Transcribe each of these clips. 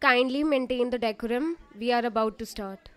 Kindly maintain the decorum. We are about to start.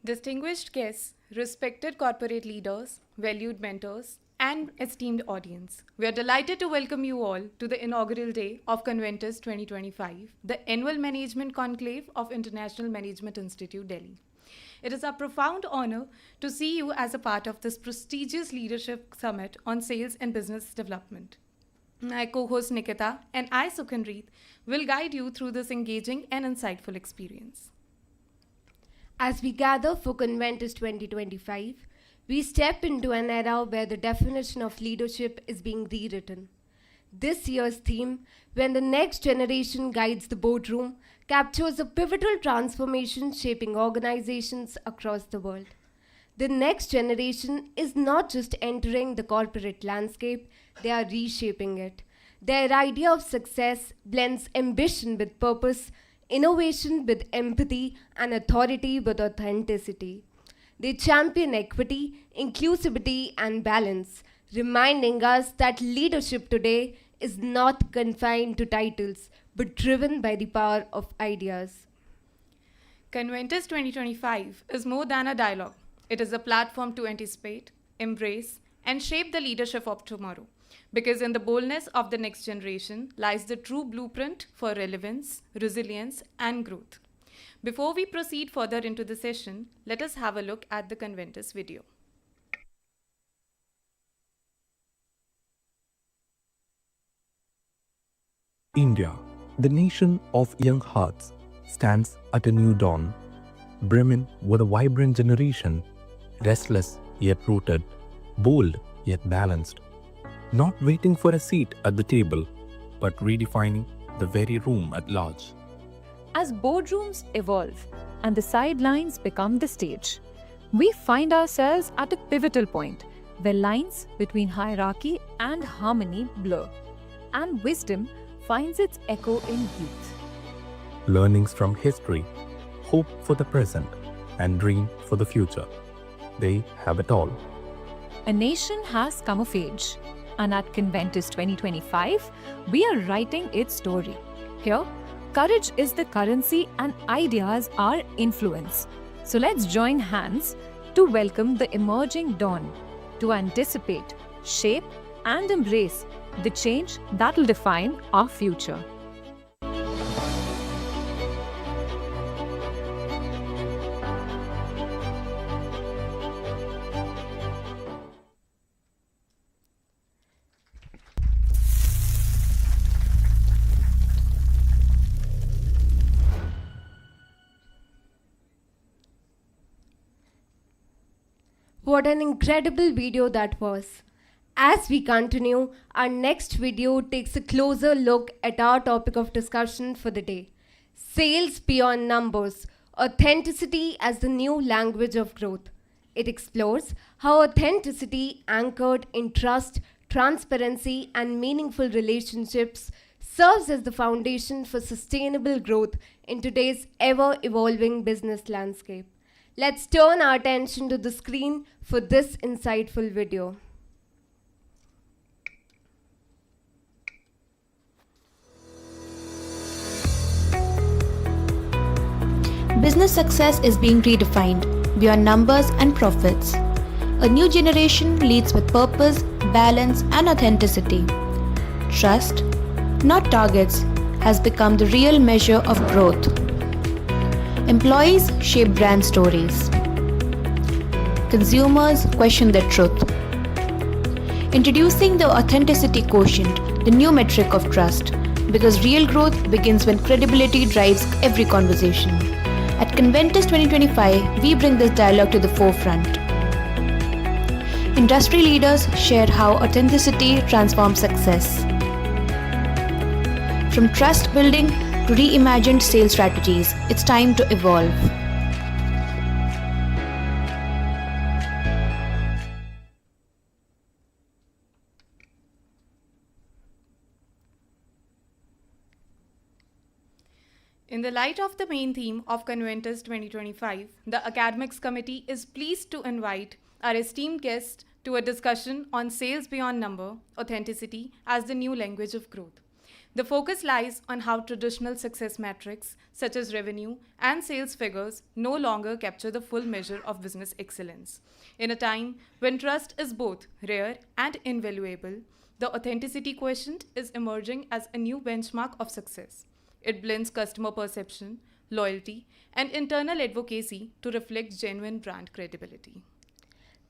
Distinguished guests, respected corporate leaders, valued mentors, and esteemed audience, we are delighted to welcome you all to the inaugural day of Conventus 2025, the annual management conclave of International Management Institute, Delhi. It is a profound honor to see you as a part of this prestigious leadership summit on sales and business development. My co-host Nikita and I, Sukhanreet, will guide you through this engaging and insightful experience. As we gather for Conventus 2025, we step into an era where the definition of leadership is being rewritten. This year's theme, When the Next Generation Guides the Boardroom, captures a pivotal transformation shaping organizations across the world. The next generation is not just entering the corporate landscape, they are reshaping it. Their idea of success blends ambition with purpose, innovation with empathy, and authority with authenticity. They champion equity, inclusivity, and balance, reminding us that leadership today is not confined to titles, but driven by the power of ideas. Conventus 2025 is more than a dialogue. It is a platform to anticipate, embrace, and shape the leadership of tomorrow. Because in the boldness of the next generation lies the true blueprint for relevance, resilience, and growth. Before we proceed further into the session, let us have a look at the Conventus video. India, the nation of young hearts, stands at a new dawn, brimming with a vibrant generation, restless yet rooted, bold yet balanced, not waiting for a seat at the table, but redefining the very room at large. As boardrooms evolve and the sidelines become the stage, we find ourselves at a pivotal point where lines between hierarchy and harmony blur, and wisdom finds its echo in youth. Learnings from history, hope for the present, and dream for the future. They have it all. A nation has come of age, and at Conventus 2025, we are writing its story. Here, courage is the currency and ideas are influence. So let's join hands to welcome the emerging dawn, to anticipate, shape, and embrace the change that will define our future. What an incredible video that was. As we continue, our next video takes a closer look at our topic of discussion for the day. Sales beyond numbers, authenticity as the new language of growth. It explores how authenticity anchored in trust, transparency, and meaningful relationships serves as the foundation for sustainable growth in today's ever-evolving business landscape. Let's turn our attention to the screen for this insightful video. Business success is being redefined beyond numbers and profits. A new generation leads with purpose, balance, and authenticity. Trust, not targets, has become the real measure of growth. Employees shape brand stories. Consumers question their truth. Introducing the authenticity quotient, the new metric of trust, because real growth begins when credibility drives every conversation. At Conventus 2025, we bring this dialogue to the forefront. Industry leaders share how authenticity transforms success. From trust building to reimagined sales strategies, it's time to evolve. In the light of the main theme of Conventus 2025, the Academics Committee is pleased to invite our esteemed guest to a discussion on sales beyond number, authenticity as the new language of growth. The focus lies on how traditional success metrics, such as revenue and sales figures, no longer capture the full measure of business excellence. In a time when trust is both rare and invaluable, the authenticity quotient is emerging as a new benchmark of success. It blends customer perception, loyalty, and internal advocacy to reflect genuine brand credibility.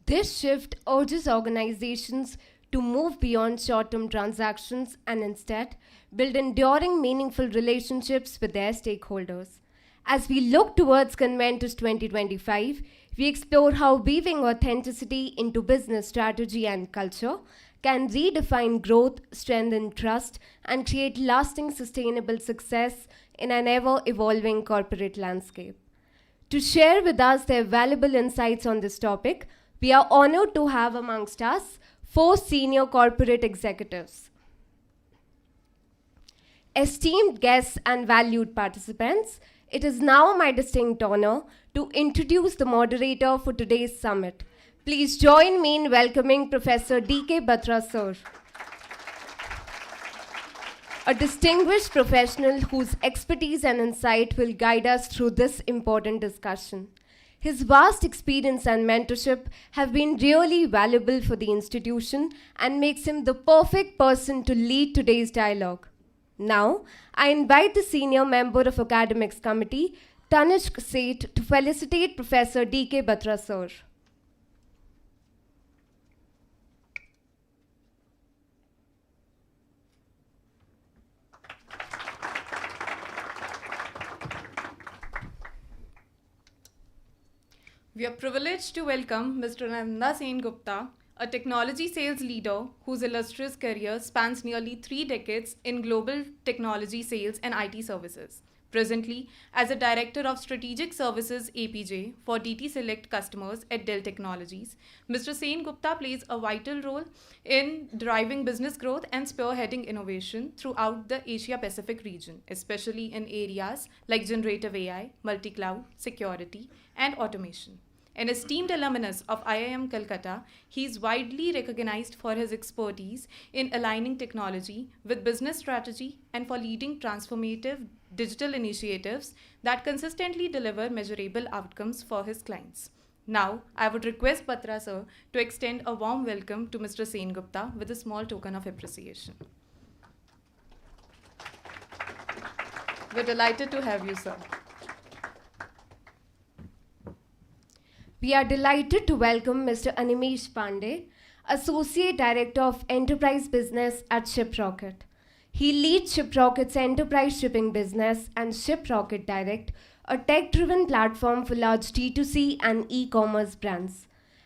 This shift urges organizations to move beyond short term transactions and instead build enduring, meaningful relationships with their stakeholders. As we look towards Conventus 2025, we explore how weaving authenticity into business strategy and culture can redefine growth, strengthen trust, and create lasting, sustainable success in an ever evolving corporate landscape. To share with us their valuable insights on this topic, we are honored to have amongst us 4 senior corporate executives. Esteemed guests and valued participants, it is now my distinct honor to introduce the moderator for today's summit. Please join me in welcoming Professor D.K. Batra sir, a distinguished professional whose expertise and insight will guide us through this important discussion. His vast experience and mentorship have been really valuable for the institution and makes him the perfect person to lead today's dialogue. Now, I invite the senior member of Academics Committee, Tanishq Seth, to felicitate Professor D.K. Batra sir. We are privileged to welcome Mr. Nanda Sen Gupta, a technology sales leader whose illustrious career spans nearly 3 decades in global technology sales and IT services. Presently, as a Director of Strategic Services APJ for DT Select customers at Dell Technologies, Mr. Sen Gupta plays a vital role in driving business growth and spearheading innovation throughout the Asia Pacific region, especially in areas like generative AI, multi-cloud, security, and automation. An esteemed alumnus of IIM Calcutta, he is widely recognized for his expertise in aligning technology with business strategy and for leading transformative digital initiatives that consistently deliver measurable outcomes for his clients. Now, I would request Batra sir to extend a warm welcome to Mr. Sen Gupta with a small token of appreciation. We're delighted to have you, sir. We are delighted to welcome Mr. Animesh Pandey, Associate Director of Enterprise Business at ShipRocket. He leads ShipRocket's enterprise shipping business and ShipRocket Direct, a tech-driven platform for large D2C and e-commerce brands.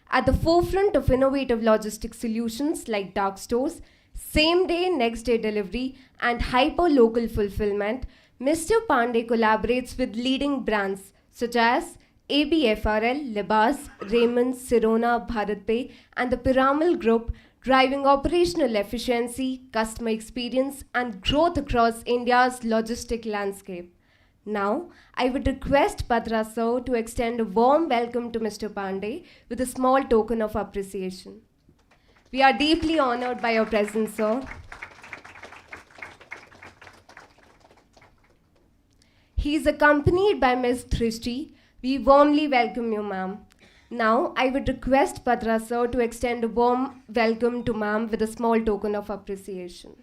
At the forefront of innovative logistics solutions like dark stores, same-day, next-day delivery, and hyper-local fulfillment, Mr. Pandey collaborates with leading brands such as ABFRL, Libas, Raymond, Sirona, BharatPe, and the Piramal Group, driving operational efficiency, customer experience, and growth across India's logistic landscape. Now, I would request Batra sir to extend a warm welcome to Mr. Pandey with a small token of appreciation. We are deeply honored by your presence, sir. He is accompanied by Ms. Thrishti. We warmly welcome you, ma'am. Now, I would request Batra sir to extend a warm welcome to ma'am with a small token of appreciation.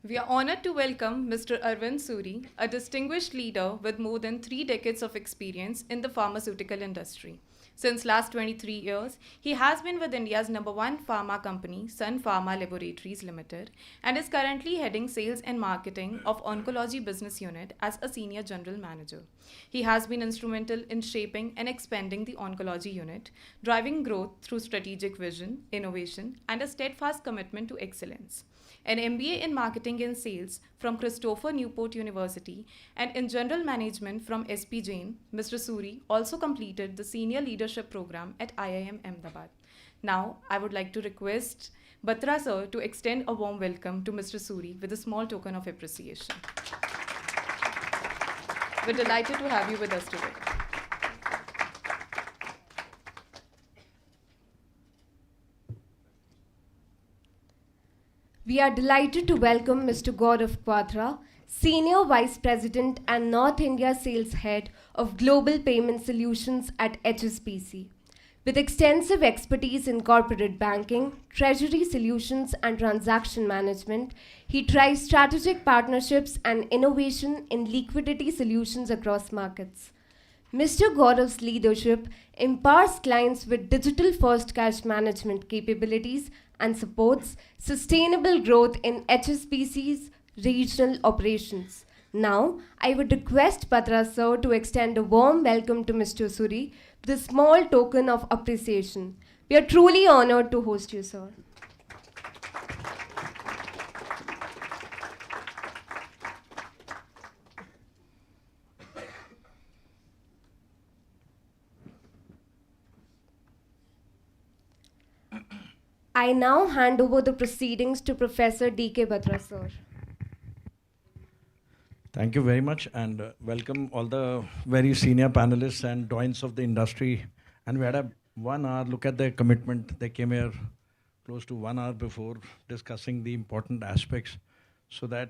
We are honored to welcome Mr. Arvind Suri, a distinguished leader with more than 3 decades of experience in the pharmaceutical industry. Since last 23 years, he has been with India's #1 pharma company, Sun Pharma Laboratories Limited, and is currently heading sales and marketing of Oncology Business Unit as a Senior General Manager. He has been instrumental in shaping and expanding the Oncology Unit, driving growth through strategic vision, innovation, and a steadfast commitment to excellence. An MBA in Marketing and Sales from Christopher Newport University and in General Management from SP Jain, Mr. Suri also completed the Senior Leadership Program at IIM Ahmedabad. Now, I would like to request Batra sir to extend a warm welcome to Mr. Suri with a small token of appreciation. We're delighted to have you with us today. We are delighted to welcome Mr. Gaurav Quadra, Senior Vice President and North India Sales Head of Global Payment Solutions at HSBC. With extensive expertise in corporate banking, treasury solutions, and transaction management, he drives strategic partnerships and innovation in liquidity solutions across markets. Mr. Gaurav's leadership empowers clients with digital-first cash management capabilities and supports sustainable growth in HSBC's regional operations. Now, I would request Patra sir to extend a warm welcome to Mr. Suri with a small token of appreciation. We are truly honored to host you, sir. I now hand over the proceedings to Professor D.K. Batra, sir. Thank you very much, and welcome all the very senior panelists and doyens of the industry. And we had a 1 hour look at their commitment. They came here close to 1 hour before discussing the important aspects so that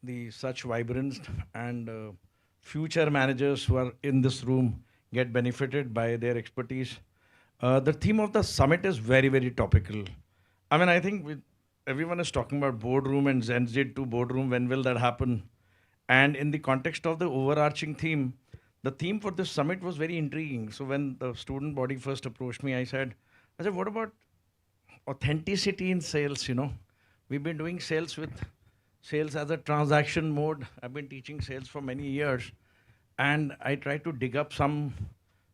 the such vibrant and future managers who are in this room get benefited by their expertise. The theme of the summit is very, very topical. I mean, I think everyone is talking about boardroom and Gen Z to boardroom. When will that happen? And in the context of the overarching theme, the theme for this summit was very intriguing. So when the student body first approached me, I said, what about authenticity in sales? You know, we've been doing sales with sales as a transaction mode. I've been teaching sales for many years. And I tried to dig up some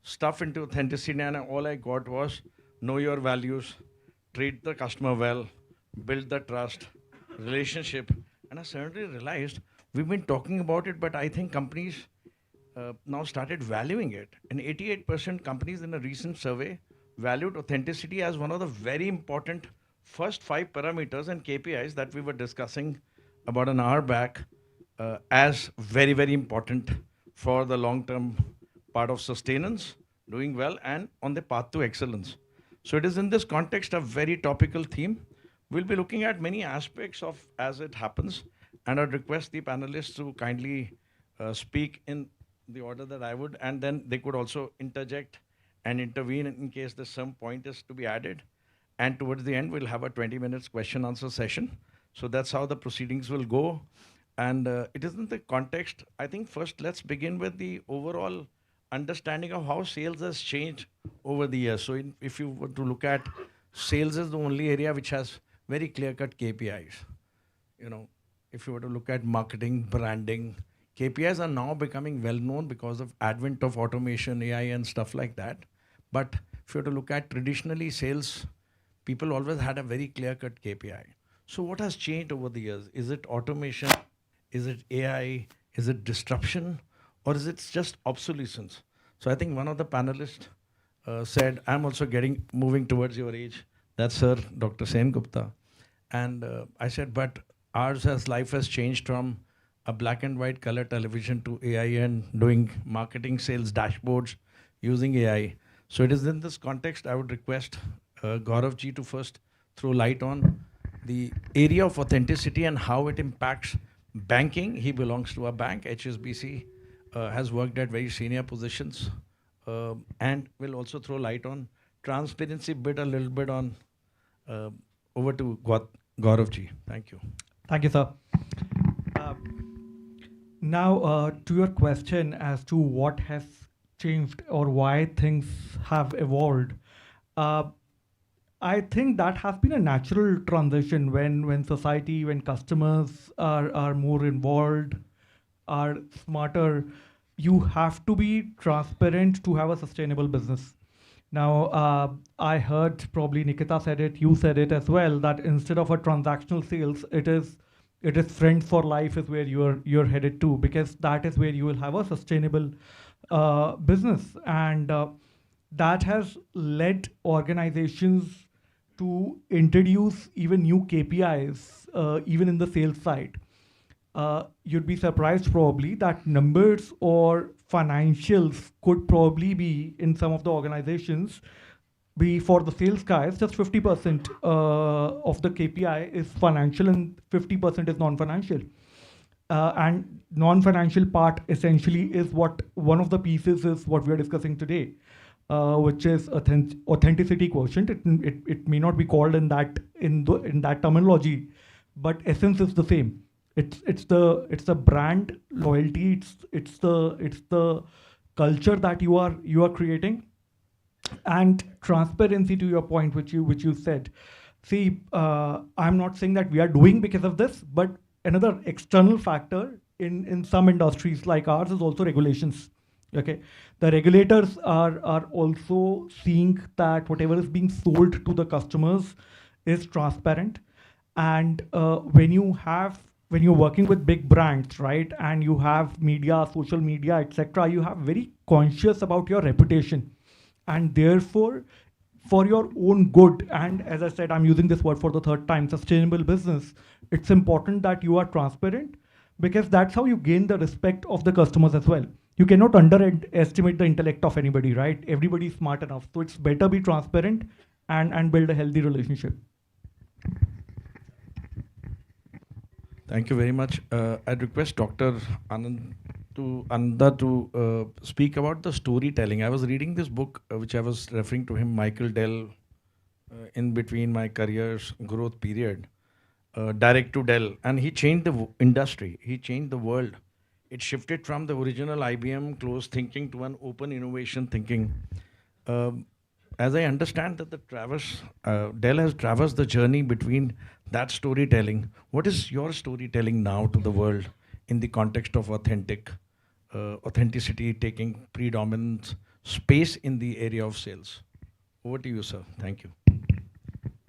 stuff into authenticity, and all I got was know your values, treat the customer well, build the trust, relationship. And I suddenly realized we've been talking about it, but I think companies now started valuing it. And 88% companies in a recent survey valued authenticity as one of the very important first 5 parameters and KPIs that we were discussing about an hour back as very, very important for the long-term part of sustenance, doing well, and on the path to excellence. So it is in this context a very topical theme. We'll be looking at many aspects of as it happens, and I'd request the panelists to kindly speak in the order that I would, and then they could also interject and intervene in case there's some point is to be added. And towards the end, we'll have a 20 minutes question answer session. So that's how the proceedings will go. And it is in the context, I think first let's begin with the overall understanding of how sales has changed over the years. So if you were to look at sales is the only area which has very clear-cut KPIs. You know, if you were to look at marketing, branding, KPIs are now becoming well-known because of advent of automation, AI and stuff like that. But if you were to look at traditionally sales, people always had a very clear-cut KPI. So what has changed over the years? Is it automation? Is it AI? Is it disruption? Or is it just obsolescence? So I think one of the panelists said, I'm also moving towards your age. That's Sir Dr. Sen Gupta. And I said, but ours as life has changed from a black and white color television to AI and doing marketing sales dashboards using AI. So it is in this context, I would request Gaurav ji to first throw light on the area of authenticity and how it impacts banking. He belongs to a bank, HSBC. Has worked at very senior positions and will also throw light on transparency bit a little bit on over to Gaurav ji. Thank you. Thank you, sir. Now, to your question as to what has changed or why things have evolved, I think that has been a natural transition when society, when customers are more involved, are smarter. You have to be transparent to have a sustainable business. Now, I heard probably Nikita said it, you said it as well, that instead of a transactional sales, it is friends for life is where you're headed to, because that is where you will have a sustainable business. And that has led organizations to introduce even new KPIs, even in the sales side. you'd be surprised probably that numbers or financials could probably be in some of the organizations be for the sales guys just 50% of the KPI is financial and 50% is non-financial. And non-financial part essentially is what one of the pieces is what we are discussing today, which is authenticity quotient. It may not be called in that terminology, but essence is the same. It's the brand loyalty. It's the culture that you are creating, and transparency, to your point, which you said. See, I'm not saying that we are doing because of this, but another external factor in some industries like ours is also regulations. Okay, the regulators are also seeing that whatever is being sold to the customers is transparent. And when you're working with big brands, right, and you have media, social media, etc., you have very conscious about your reputation. And therefore, for your own good, and as I said, I'm using this word for the third time, sustainable business, it's important that you are transparent, because that's how you gain the respect of the customers as well. You cannot underestimate the intellect of anybody, right? Everybody's smart enough, so it's better be transparent and build a healthy relationship. Thank you very much. I'd request Dr. Ananda to speak about the storytelling. I was reading this book, which I was referring to him, Michael Dell, in between my career's growth period, direct to Dell, and he changed the industry. He changed the world. It shifted from the original IBM closed thinking to an open innovation thinking. Um, as I understand that Dell has traversed the journey between that storytelling. What is your storytelling now to the world in the context of authenticity taking predominant space in the area of sales? Over to you, sir. Thank you.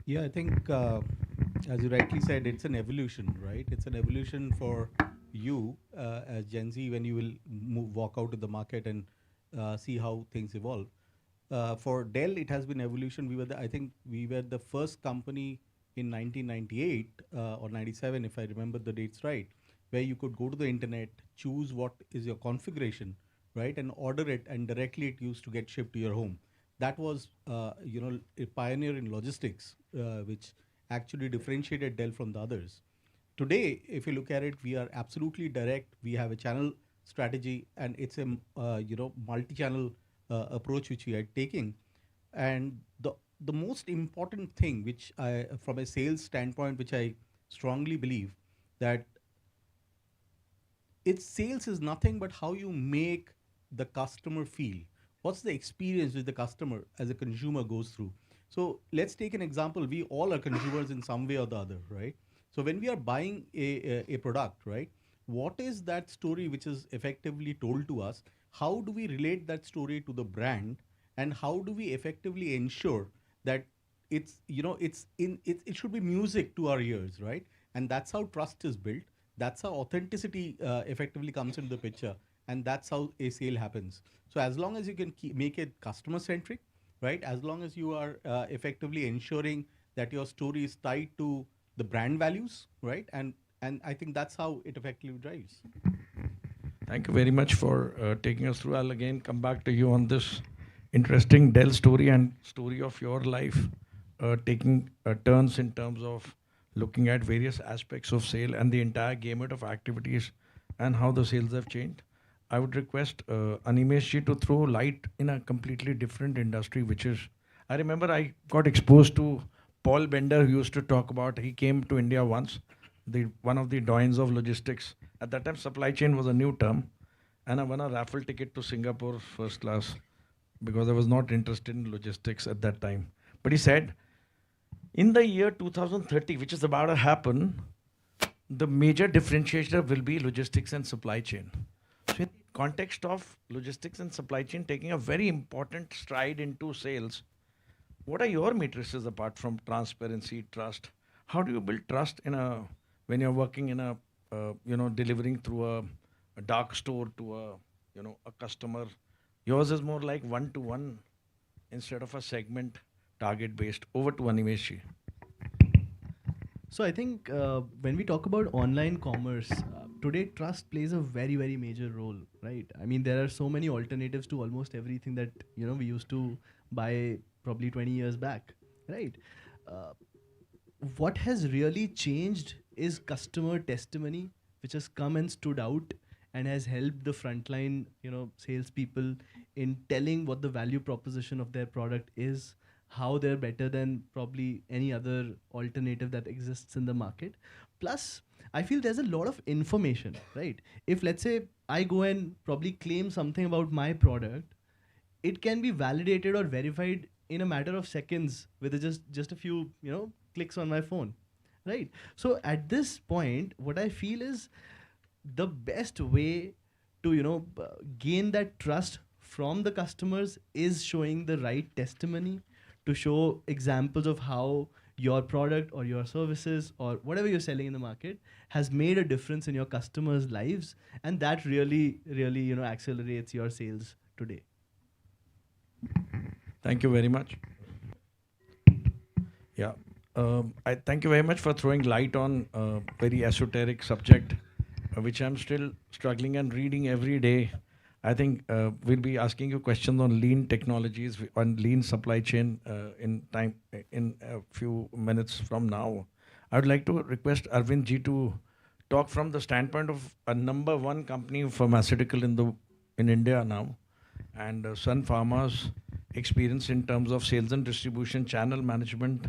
Yeah, I think, as you rightly said, it's an evolution, right? It's an evolution for you as Gen Z when you will walk out to the market and see how things evolve. For Dell, it has been evolution. I think we were the first company in 1998 or 97, if I remember the dates right, where you could go to the internet, choose what is your configuration, right, and order it, and directly it used to get shipped to your home. That was, a pioneer in logistics, which actually differentiated Dell from the others. Today, if you look at it, we are absolutely direct. We have a channel strategy, and it's a multi-channel approach which we are taking. And the most important thing, which from a sales standpoint, which I strongly believe that it's sales is nothing but how you make the customer feel. What's the experience which the customer as a consumer goes through? So let's take an example. We all are consumers in some way or the other, right? So when we are buying a product, right, what is that story which is effectively told to us? How do we relate that story to the brand? And how do we effectively ensure that it should be music to our ears, right? And that's how trust is built. That's how authenticity effectively comes into the picture, and that's how a sale happens. So as long as you can make it customer centric, right? As long as you are effectively ensuring that your story is tied to the brand values, right? And I think that's how it effectively drives. Thank you very much for taking us through. I'll again come back to you on this interesting Dell story and story of your life, taking turns in terms of looking at various aspects of sale and the entire gamut of activities and how the sales have changed. I would request Animesh ji to throw light in a completely different industry, which is, I remember I got exposed to Paul Bender, who used to talk about, he came to India once, one of the doyens of logistics. At that time, supply chain was a new term, and I won a raffle ticket to Singapore first class because I was not interested in logistics at that time. But he said, in the year 2030, which is about to happen, the major differentiator will be logistics and supply chain. So in the context of logistics and supply chain taking a very important stride into sales, what are your matrices apart from transparency, trust? How do you build trust when you're working in delivering through a dark store to a customer? Yours is more like one-to-one instead of a segment target based. Over to Animesh ji. So I think when we talk about online commerce, today trust plays a very, very major role, right? I mean, there are so many alternatives to almost everything that, we used to buy probably 20 years back, right? Uh, what has really changed is customer testimony, which has come and stood out and has helped the frontline, salespeople in telling what the value proposition of their product is, how they're better than probably any other alternative that exists in the market. Plus, I feel there's a lot of information, right? If let's say I go and probably claim something about my product, it can be validated or verified in a matter of seconds with just a few clicks on my phone, right? So at this point, what I feel is the best way to gain that trust from the customers is showing the right testimony, to show examples of how your product or your services or whatever you're selling in the market has made a difference in your customers' lives, and that really accelerates your sales today. Thank you very much. Yeah. I thank you very much for throwing light on a very esoteric subject, which I'm still struggling and reading every day. I think we'll be asking you questions on lean technologies, on lean supply chain in a few minutes from now. I would like to request Arvind ji to talk from the standpoint of a number one company pharmaceutical in India now, and Sun Pharma's experience in terms of sales and distribution, channel management,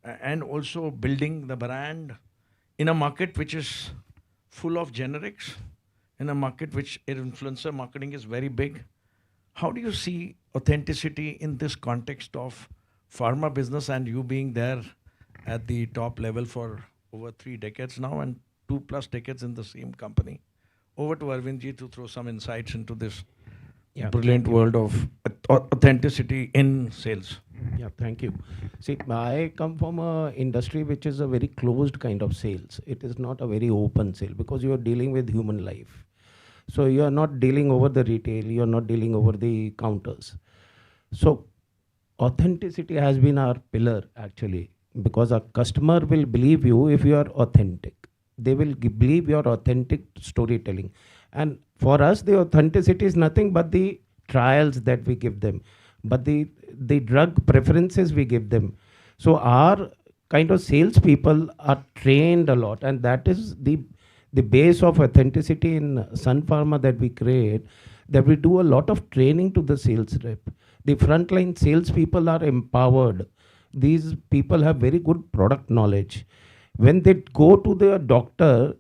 and also building the brand in a market which is full of generics, in a market which influencer marketing is very big. How do you see authenticity in this context of pharma business and you being there at the top level for over 3 decades now and 2+ decades in the same company? Over to Arvind ji to throw some insights into this brilliant world of authenticity in sales. Yeah, thank you. See, I come from a industry which is a very closed kind of sales. It is not a very open sale because you are dealing with human life. So you are not dealing over the retail, you are not dealing over the counters. So authenticity has been our pillar actually, because a customer will believe you if you are authentic. They will believe your authentic storytelling. And for us, the authenticity is nothing but the trials that we give them, but the drug preferences we give them. So our kind of salespeople are trained a lot, and that is the base of authenticity in Sun Pharma that we create, that we do a lot of training to the sales rep. The frontline salespeople are empowered. These people have very good product knowledge. When they go to the doctor,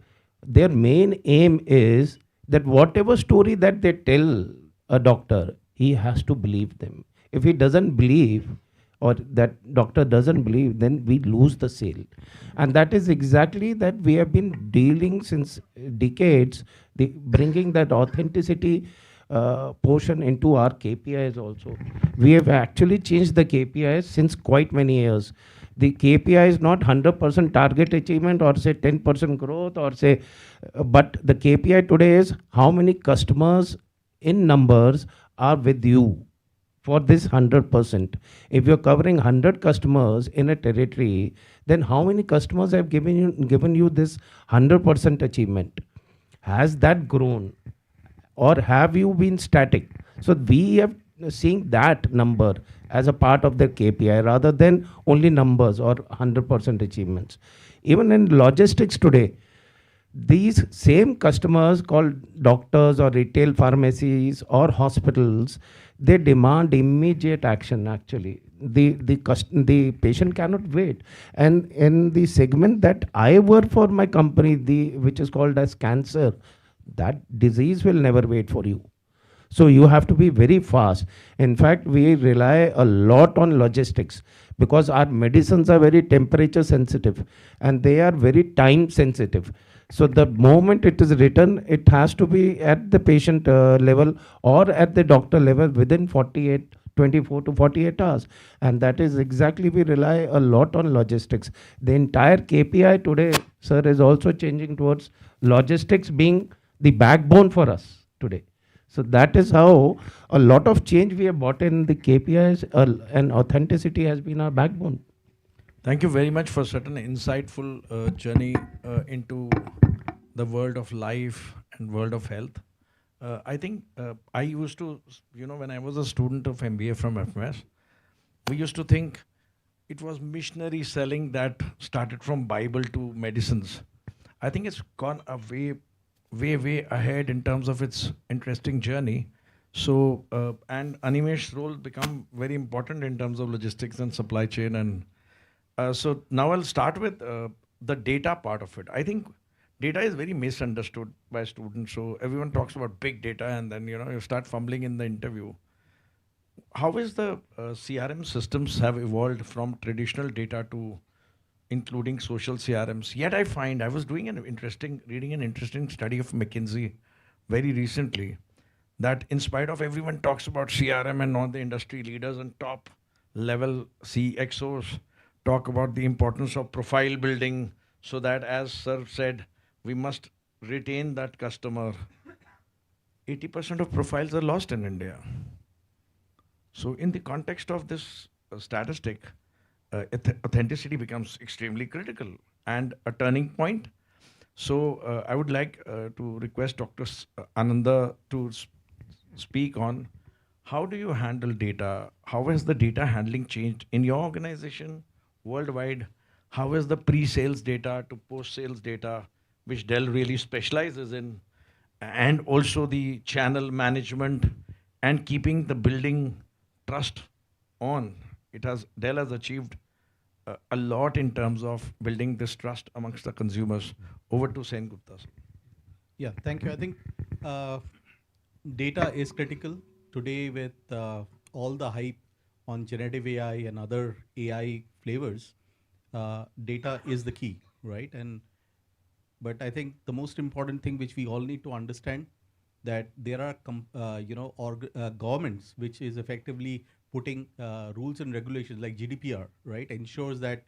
their main aim is that whatever story that they tell a doctor, he has to believe them. If he doesn't believe, or that doctor doesn't believe, then we lose the sale. And that is exactly that we have been dealing since decades, bringing that authenticity portion into our KPIs also. We have actually changed the KPIs since quite many years. The KPI is not 100% target achievement or say 10% growth or say, but the KPI today is how many customers in numbers are with you for this 100%. If you're covering 100 customers in a territory, then how many customers have given you this 100% achievement? Has that grown? Or have you been static? So we have seen that number as a part of the KPI rather than only numbers or 100% achievements. Even in logistics today, these same customers called doctors or retail pharmacies or hospitals, they demand immediate action actually. The patient cannot wait. And in the segment that I work for my company, which is called as cancer, that disease will never wait for you. So you have to be very fast. In fact, we rely a lot on logistics because our medicines are very temperature sensitive and they are very time sensitive. So the moment it is written, it has to be at the patient level or at the doctor level within 24 to 48 hours. And that is exactly, we rely a lot on logistics. The entire KPI today, sir, is also changing towards logistics being the backbone for us today. So that is how a lot of change we have brought in the KPIs, and authenticity has been our backbone. Thank you very much for such an insightful journey into the world of life and world of health. I think I used to, when I was a student of MBA from FMS, we used to think it was missionary selling that started from Bible to medicines. I think it's gone a way ahead in terms of its interesting journey. So, and Animesh's role become very important in terms of logistics and supply chain. And so now I'll start with the data part of it. I think data is very misunderstood by students. So everyone talks about big data, and then you start fumbling in the interview. How is the CRM systems have evolved from traditional data to including social CRMs? Yet I find I was reading an interesting study of McKinsey very recently, that in spite of everyone talks about CRM and all the industry leaders and top level CXOs talk about the importance of profile building, so that, as Sir said, we must retain that customer. 80% of profiles are lost in India. So, in the context of this statistic, authenticity becomes extremely critical and a turning point. So, I would like to request Dr. Ananda to speak on how do you handle data? How has the data handling changed in your organization worldwide? How is the pre-sales data to post-sales data, which Dell really specializes in, and also the channel management and keeping the building trust on? Dell has achieved a lot in terms of building this trust amongst the consumers. Over to Sen Gupta, sir. Yeah, thank you. I think data is critical today with all the hype on generative AI and other AI flavors. Data is the key, right? But I think the most important thing which we all need to understand, that there are governments which is effectively putting rules and regulations like GDPR, right, ensures that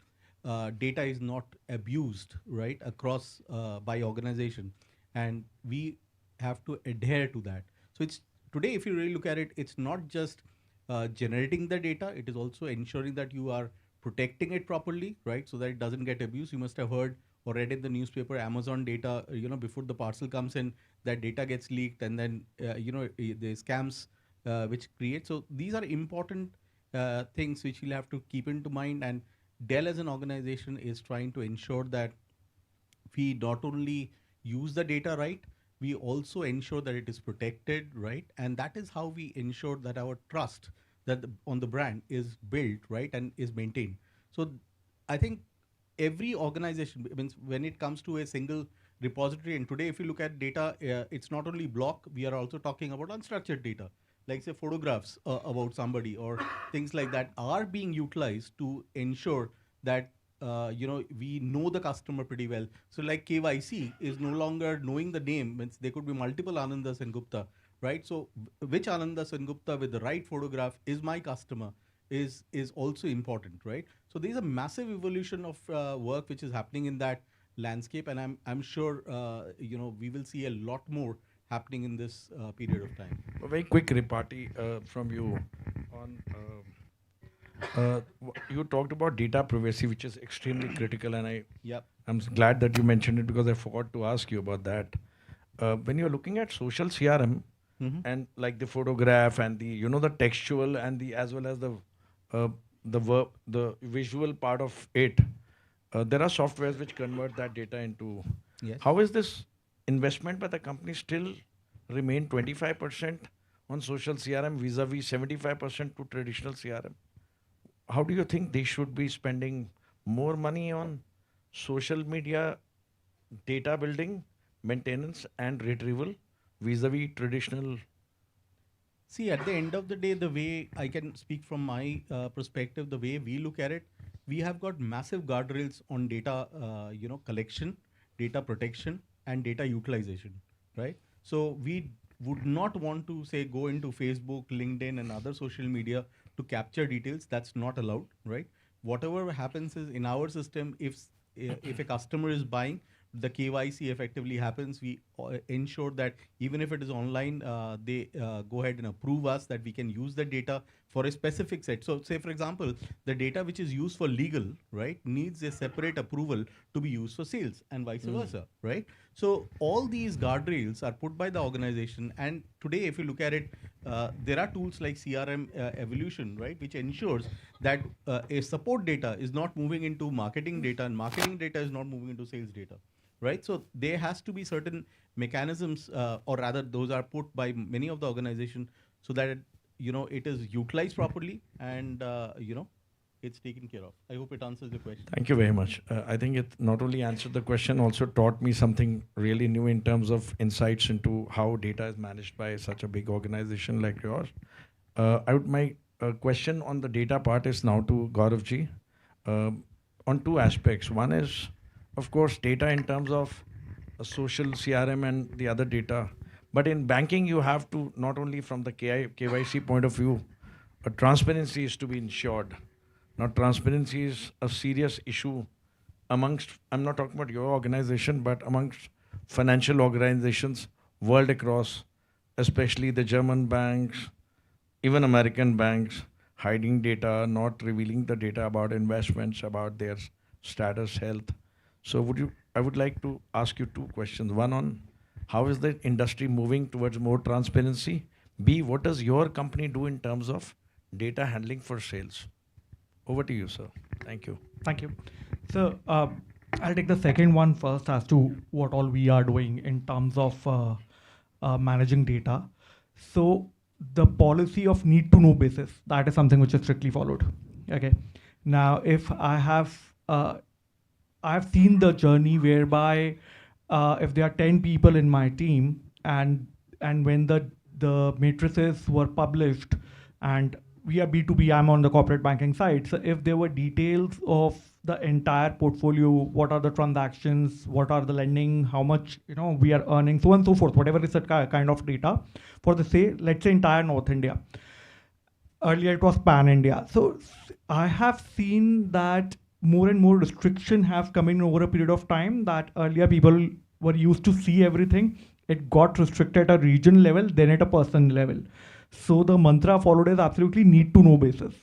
data is not abused, right, across by organization, and we have to adhere to that. So it's today, if you really look at it, it's not just generating the data; it is also ensuring that you are protecting it properly, right, so that it doesn't get abused. You must have heard or read in the newspaper, Amazon data, before the parcel comes in, that data gets leaked, and then the scams which create. So these are important things which we'll have to keep into mind. And Dell as an organization is trying to ensure that we not only use the data right, we also ensure that it is protected, right? And that is how we ensure that our trust on the brand is built, right, and is maintained. So I think every organization, means when it comes to a single repository, and today if you look at data, it's not only block, we are also talking about unstructured data, like say photographs about somebody or things like that are being utilized to ensure that we know the customer pretty well. So like KYC is no longer knowing the name, means there could be multiple Anandas and Gupta, right? So which Anandas and Gupta with the right photograph is my customer is also important, right? So there's a massive evolution of work which is happening in that landscape, and I'm sure we will see a lot more happening in this period of time. A very quick repartee from you on. You talked about data privacy, which is extremely critical, and I'm glad that you mentioned it, because I forgot to ask you about that. When you're looking at social CRM, and like the photograph and the textual and the as well as the verb, the visual part of it, there are softwares which convert that data into. Yes. How is this investment by the company still remain 25% on social CRM vis-a-vis 75% to traditional CRM? How do you think they should be spending more money on social media data building, maintenance, and retrieval vis-a-vis traditional? See, at the end of the day, the way I can speak from my perspective, the way we look at it, we have got massive guardrails on data, collection, data protection, and data utilization, right? So we would not want to say go into Facebook, LinkedIn, and other social media to capture details. That's not allowed, right? Whatever happens is in our system, if a customer is buying, the KYC effectively happens. We ensure that even if it is online, they go ahead and approve us that we can use the data for a specific set. So say, for example, the data which is used for legal, right, needs a separate approval to be used for sales and vice versa, right? So all these guardrails are put by the organization, and today, if you look at it, there are tools like CRM evolution, right, which ensures that a support data is not moving into marketing data, and marketing data is not moving into sales data, right? So there has to be certain mechanisms, or rather, those are put by many of the organization so that it is utilized properly, and it's taken care of. I hope it answers the question. Thank you very much. I think it not only answered the question, also taught me something really new in terms of insights into how data is managed by such a big organization like yours. My question on the data part is now to Gauravji, on two aspects. One is, of course, data in terms of a social CRM and the other data. But in banking, you have to, not only from the KYC point of view, transparency is to be ensured. Now, transparency is a serious issue amongst, I'm not talking about your organization, but amongst financial organizations world across, especially the German banks, even American banks, hiding data, not revealing the data about investments, about their status, health. So I would like to ask you two questions. One on how is the industry moving towards more transparency? B, what does your company do in terms of data handling for sales? Over to you, sir. Thank you. Thank you. So I'll take the second one first as to what all we are doing in terms of managing data. So the policy of need to know basis, that is something which is strictly followed. Okay. Now, if I've seen the journey whereby if there are 10 people in my team and when the matrices were published, and we are B2B, I'm on the corporate banking side. So if there were details of the entire portfolio, what are the transactions, what are the lending, how much we are earning, so on and so forth, whatever is that kind of data for let's say entire North India. Earlier it was pan India. So I have seen that more and more restriction have come in over a period of time, that earlier people were used to see everything. It got restricted at a region level, then at a person level. So the mantra followed is absolutely need to know basis.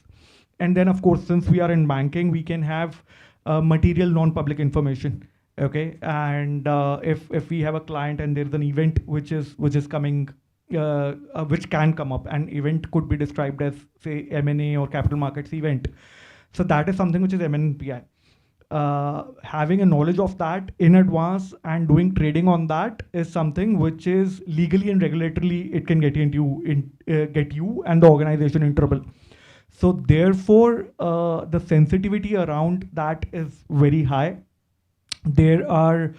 And then of course, since we are in banking, we can have material non-public information. Okay, and if we have a client and there's an event which is coming, which can come up, an event could be described as say M&A or capital markets event. So that is something which is MNPI. Having a knowledge of that in advance and doing trading on that is something which is legally and regulatorily it can get you and the organization in trouble. So therefore, the sensitivity around that is very high. There are,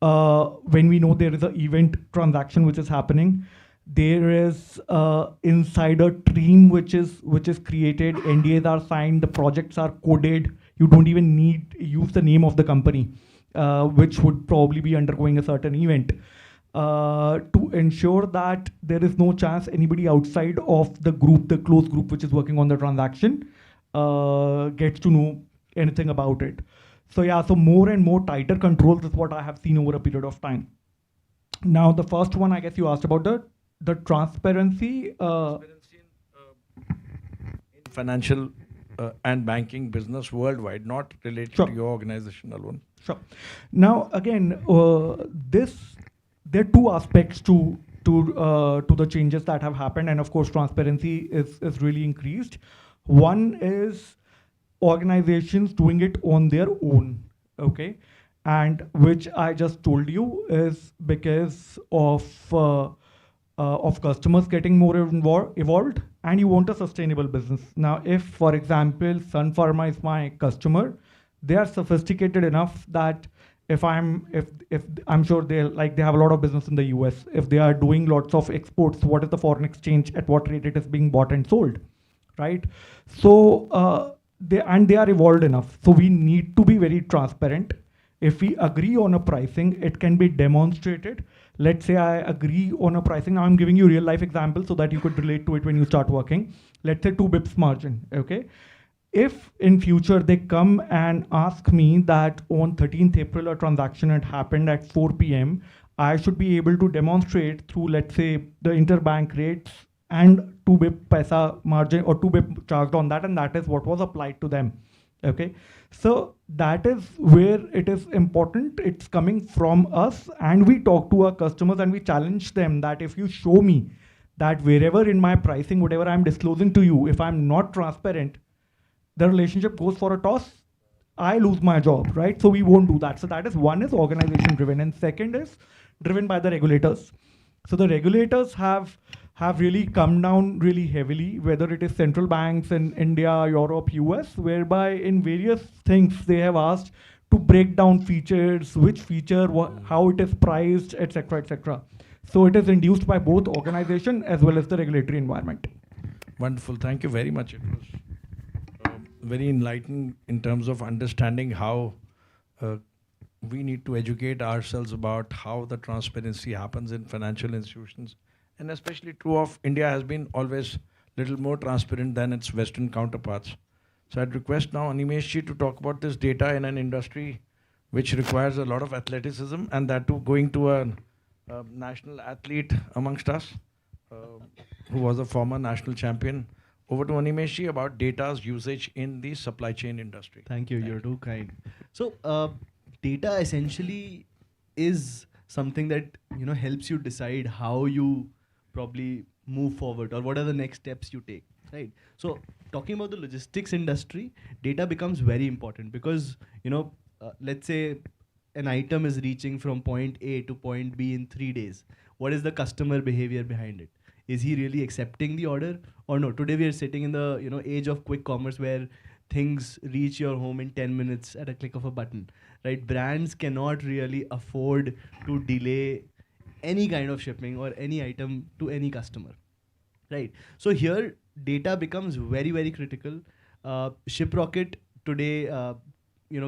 when we know there is an event transaction which is happening, there is insider team which is created, NDAs are signed, the projects are coded. You don't even need use the name of the company, which would probably be undergoing a certain event, to ensure that there is no chance anybody outside of the group, the close group which is working on the transaction, gets to know anything about it. So yeah, so more and more tighter controls is what I have seen over a period of time. Now the first one, I guess you asked about the transparency. Transparency in financial and banking business worldwide, not related to your organization alone. Sure. Now again, there are two aspects to the changes that have happened, and of course transparency is really increased. One is organizations doing it on their own, okay, and which I just told you is because of customers getting more evolved, and you want a sustainable business. Now, if, for example, Sun Pharma is my customer, they are sophisticated enough that if I'm sure they have a lot of business in the US. If they are doing lots of exports, what is the foreign exchange, at what rate it is being bought and sold, right? So they are evolved enough. So we need to be very transparent. If we agree on a pricing, it can be demonstrated. Let's say I agree on a pricing. Now I'm giving you real life example so that you could relate to it when you start working. Let's say 2 bips margin, okay? If in future they come and ask me that on 13th April a transaction had happened at 4 p.m., I should be able to demonstrate through, let's say, the interbank rates and 2 bip paisa margin or 2 bip charged on that, and that is what was applied to them. Okay, so that is where it is important. It's coming from us, and we talk to our customers and we challenge them that if you show me that wherever in my pricing, whatever I'm disclosing to you, if I'm not transparent, the relationship goes for a toss. I lose my job, right? So we won't do that. So that is one is organization driven, and second is driven by the regulators. So the regulators have really come down really heavily, whether it is central banks in India, Europe, US, whereby in various things they have asked to break down features, which feature, how it is priced, etc., etc. So it is induced by both organization as well as the regulatory environment. Wonderful. Thank you very much. It was very enlightening in terms of understanding how we need to educate ourselves about how the transparency happens in financial institutions. And especially true of India has been always little more transparent than its Western counterparts. So I'd request now Animesh ji to talk about this data in an industry which requires a lot of athleticism, and that too going to a national athlete amongst us who was a former national champion. Over to Animesh ji about data's usage in the supply chain industry. Thank you. You're too kind. So, data essentially is something that helps you decide how you probably move forward or what are the next steps you take. Right. So, talking about the logistics industry, data becomes very important because let's say an item is reaching from point A to point B in 3 days. What is the customer behavior behind it? Is he really accepting the order or no? Today we are sitting in the age of quick commerce where things reach your home in 10 minutes at a click of a button, right? Brands cannot really afford to delay any kind of shipping or any item to any customer, right? So here data becomes very, very critical. ShipRocket today,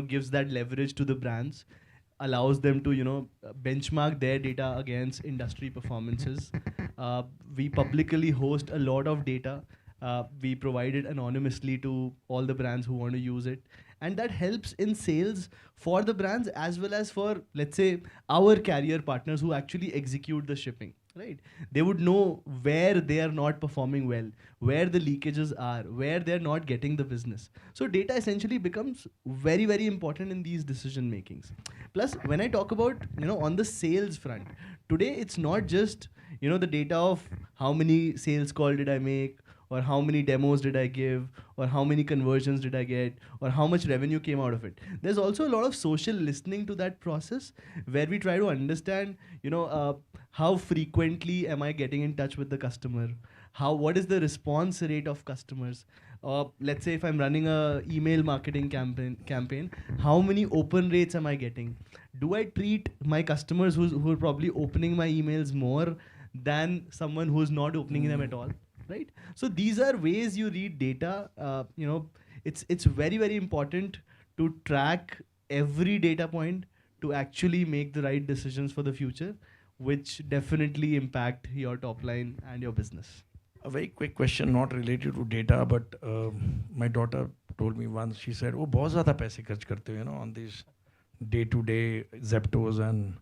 gives that leverage to the brands, allows them to benchmark their data against industry performances. We publicly host a lot of data. We provide it anonymously to all the brands who want to use it, and that helps in sales for the brands as well as for, let's say, our carrier partners who actually execute the shipping. Right? They would know where they are not performing well, where the leakages are, where they're not getting the business. So data essentially becomes very, very important in these decision makings. Plus, when I talk about, on the sales front, today it's not just, the data of how many sales call did I make, or how many demos did I give, or how many conversions did I get, or how much revenue came out of it. There's also a lot of social listening to that process where we try to understand, how frequently am I getting in touch with the customer? What is the response rate of customers? Let's say if I'm running a email marketing campaign, how many open rates am I getting? Do I treat my customers who are probably opening my emails more than someone who's not opening them at all? Right? So these are ways you read data. It's very, very important to track every data point to actually make the right decisions for the future, which definitely impact your top line and your business. A very quick question, not related to data, but my daughter told me once, she said, "Oh, बहुत ज़्यादा पैसे खर्च करते हो, on these day-to-day Zeptos," and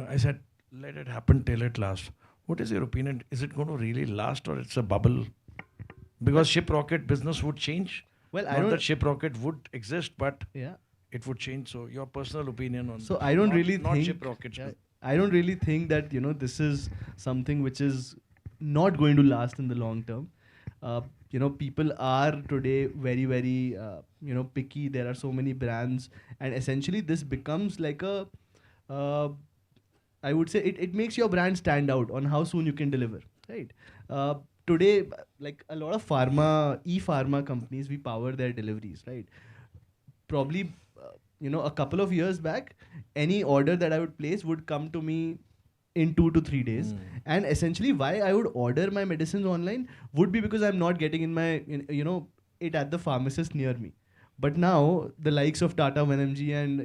I said, "Let it happen till it lasts." What is your opinion? Is it going to really last, or it's a bubble? Because ShipRocket business would change. Well, Not I don't. that ShipRocket would exist, but Yeah. it would change. So your personal opinion on So this. I don't Not- really not think. ShipRocket's Yeah, business. I don't really think that this is something which is not going to last in the long term. People are today very, very picky. There are so many brands, and essentially this becomes like a. I would say it makes your brand stand out on how soon you can deliver. Right. Today, like a lot of e-pharma companies, we power their deliveries. Right. Probably, a couple of years back, any order that I would place would come to me in 2 to 3 days. And essentially why I would order my medicines online would be because I'm not getting it at the pharmacist near me. But now the likes of Tata 1mg and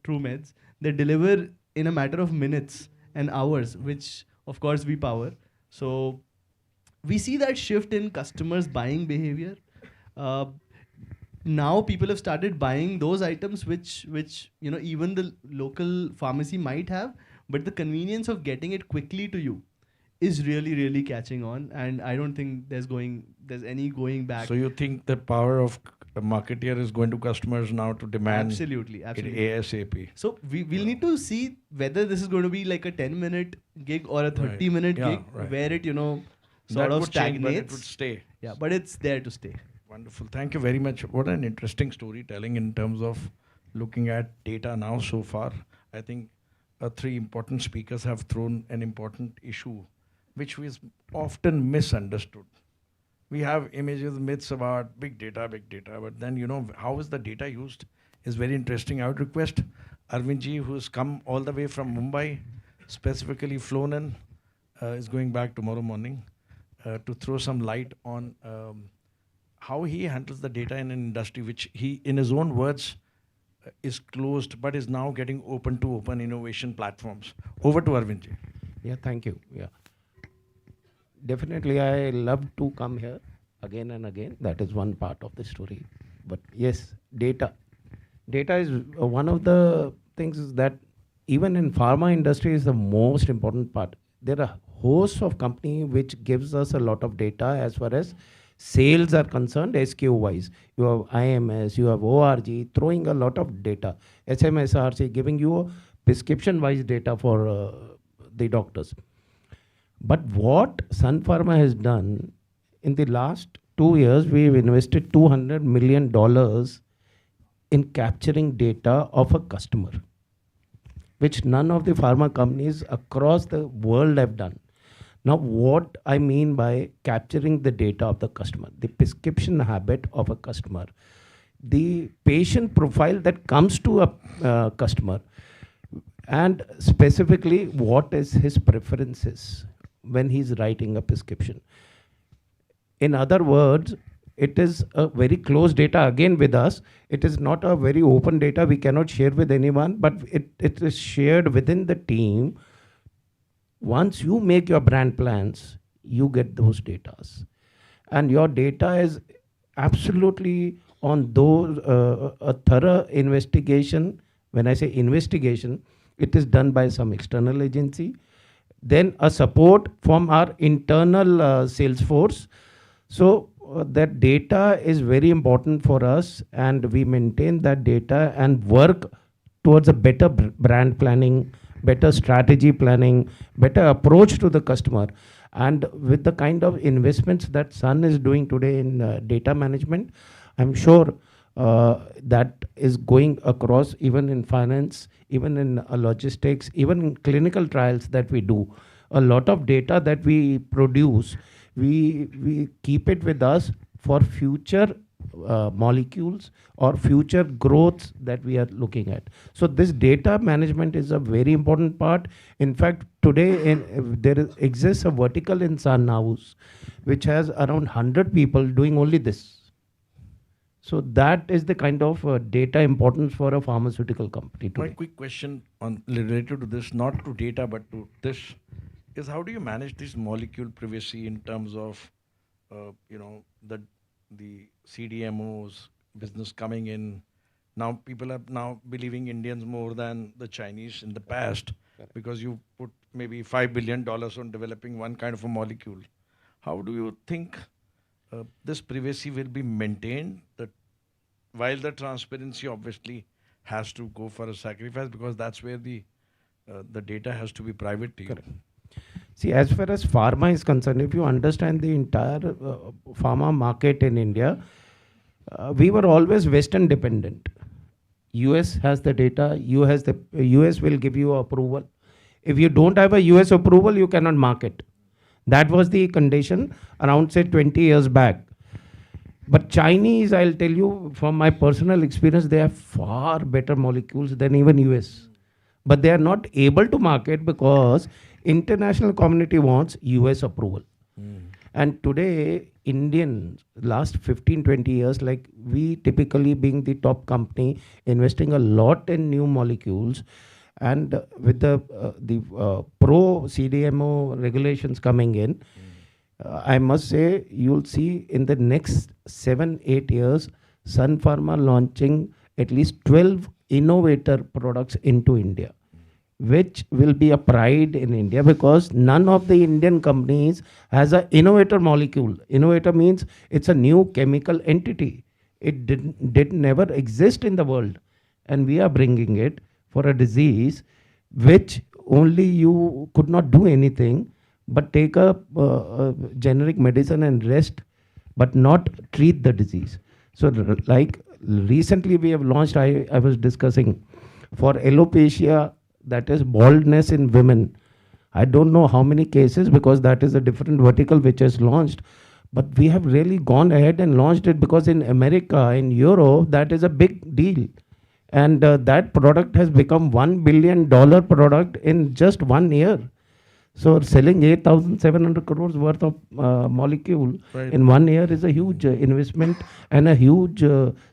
TrueMeds, they deliver in a matter of minutes and hours, which of course we power. So we see that shift in customers' buying behavior. Now people have started buying those items which even the local pharmacy might have, but the convenience of getting it quickly to you is really, really catching on, and I don't think there's any going back. So you think the power of a marketeer is going to customers now to demand Absolutely, it absolutely. ASAP. So we'll need to see whether this is going to be like a 10-minute gig or a 30-minute Yeah, gig right. where it, sort That of would change, but it stagnates. would stay. Yeah, but it's there to stay. Wonderful. Thank you very much. What an interesting storytelling in terms of looking at data now so far. I think three important speakers have thrown an important issue, which is often misunderstood. We have images, myths about big data, but then, how is the data used is very interesting. I would request Arvindji, who's come all the way from Mumbai, specifically flown in, is going back tomorrow morning, to throw some light on how he handles the data in an industry which he, in his own words, is closed but is now getting open to open innovation platforms. Over to Arvindji. Yeah, thank you. Yeah. Definitely, I love to come here again and again. That is one part of the story. But yes, data. Data is one of the things that even in pharma industry is the most important part. There are hosts of company which gives us a lot of data as far as sales are concerned, SKU wise. You have IMS, you have ORG throwing a lot of data. SMSRC giving you a prescription wise data for the doctors. But what Sun Pharma has done in the last 2 years, we've invested $200 million in capturing data of a customer, which none of the pharma companies across the world have done. Now, what I mean by capturing the data of the customer, the prescription habit of a customer, the patient profile that comes to a customer, and specifically what is his preferences when he's writing a prescription. In other words, it is a very close data again with us. It is not a very open data we cannot share with anyone, but it is shared within the team. Once you make your brand plans, you get those datas. And your data is absolutely on those, a thorough investigation. When I say investigation, it is done by some external agency. Then a support from our internal sales force. So that data is very important for us, and we maintain that data and work towards a better brand planning, better strategy planning, better approach to the customer. And with the kind of investments that Sun is doing today in data management, I'm sure that is going across even in finance, even in logistics, even in clinical trials that we do. A lot of data that we produce, we keep it with us for future molecules or future growths that we are looking at. So this data management is a very important part. In fact, today there exists a vertical in Sun House which has around 100 people doing only this. So that is the kind of data importance for a pharmaceutical company today. My quick question related to this, not to data but to this, is how do you manage this molecule privacy in terms of the CDMOs business coming in? Now people are now believing Indians more than the Chinese in the past. Correct. Because you put maybe $5 billion on developing one kind of a molecule. How do you think this privacy will be maintained, that while the transparency obviously has to go for a sacrifice, because that's where the data has to be private to you? Correct. See, as far as pharma is concerned, if you understand the entire pharma market in India, we were always Western dependent. US has the data, US will give you approval. If you don't have a US approval, you cannot market. That was the condition around, say, 20 years back. But Chinese, I'll tell you from my personal experience, they have far better molecules than even US. But they are not able to market because international community wants US approval. And today, Indians, last 15, 20 years, like we typically being the top company, investing a lot in new molecules, and with the pro CDMO regulations coming in, I must say you'll see in the next 7-8 years, Sun Pharma launching at least 12 innovator products into India, which will be a pride in India, because none of the Indian companies has an innovator molecule. Innovator means it's a new chemical entity. It did never exist in the world, and we are bringing it for a disease which only you could not do anything but take a generic medicine and rest, but not treat the disease. So, like recently we have launched, I was discussing for alopecia, that is baldness in women. I don't know how many cases because that is a different vertical which is launched. But we have really gone ahead and launched it because in America, in Europe, that is a big deal. And that product has become $1 billion product in just 1 year. So selling 8,700 crores worth of molecule in 1 year is a huge investment and a huge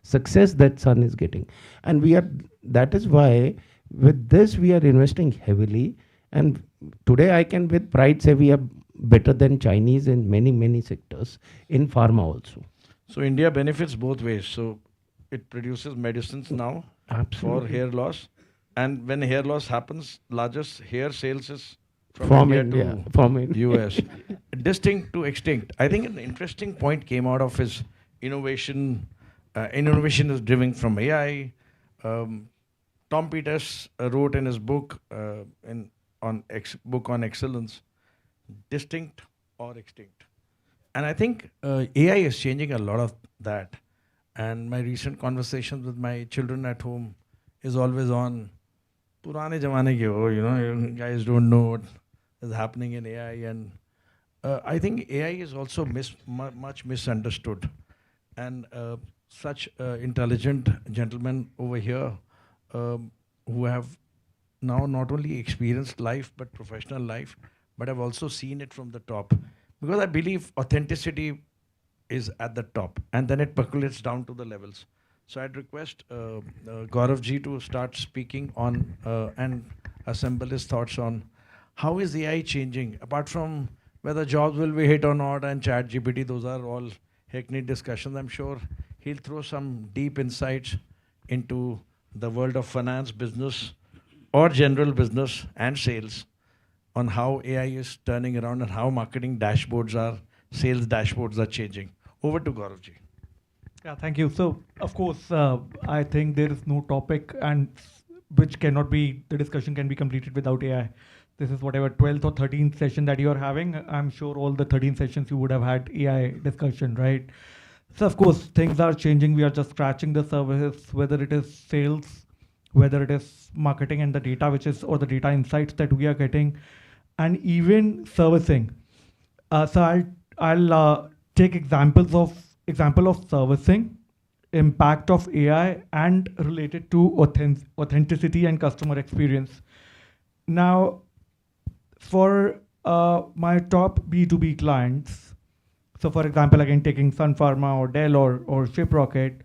success that Sun is getting. And that is why with this we are investing heavily. And today I can with pride say we are better than Chinese in many sectors, in pharma also. So India benefits both ways. So it produces medicines now for hair loss. And when hair loss happens, largest hair sales is from India to US. Distinct to extinct. I think an interesting point came out of his innovation. Innovation is driven from AI. Tom Peters wrote in his book book on excellence, distinct or extinct. And I think AI is changing a lot of that. And my recent conversations with my children at home is always on Purane Jamane ke ho, you guys don't know what is happening in AI. And I think AI is also much misunderstood. And such intelligent gentlemen over here who have now not only experienced life but professional life, but I've also seen it from the top. Because I believe authenticity is at the top and then it percolates down to the levels. So I'd request Gaurav ji to start speaking on and assemble his thoughts on how is AI changing, apart from whether jobs will be hit or not and chat GPT, those are all hackneyed discussions. I'm sure he'll throw some deep insights into the world of finance, business, or general business and sales on how AI is turning around and how marketing dashboards sales dashboards are changing. Over to Gaurav ji. Yeah, thank you. So, of course, I think there is no topic and which cannot be, the discussion can be completed without AI. This is whatever 12th or 13th session that you are having. I'm sure all the 13 sessions you would have had AI discussion, right? So, of course, things are changing. We are just scratching the surface, whether it is sales, whether it is marketing and the data, or the data insights that we are getting, and even servicing. So I'll take example of servicing, impact of AI, and related to authenticity and customer experience. Now, for my top B2B clients, so for example, again taking Sun Pharma or Dell or Shiprocket,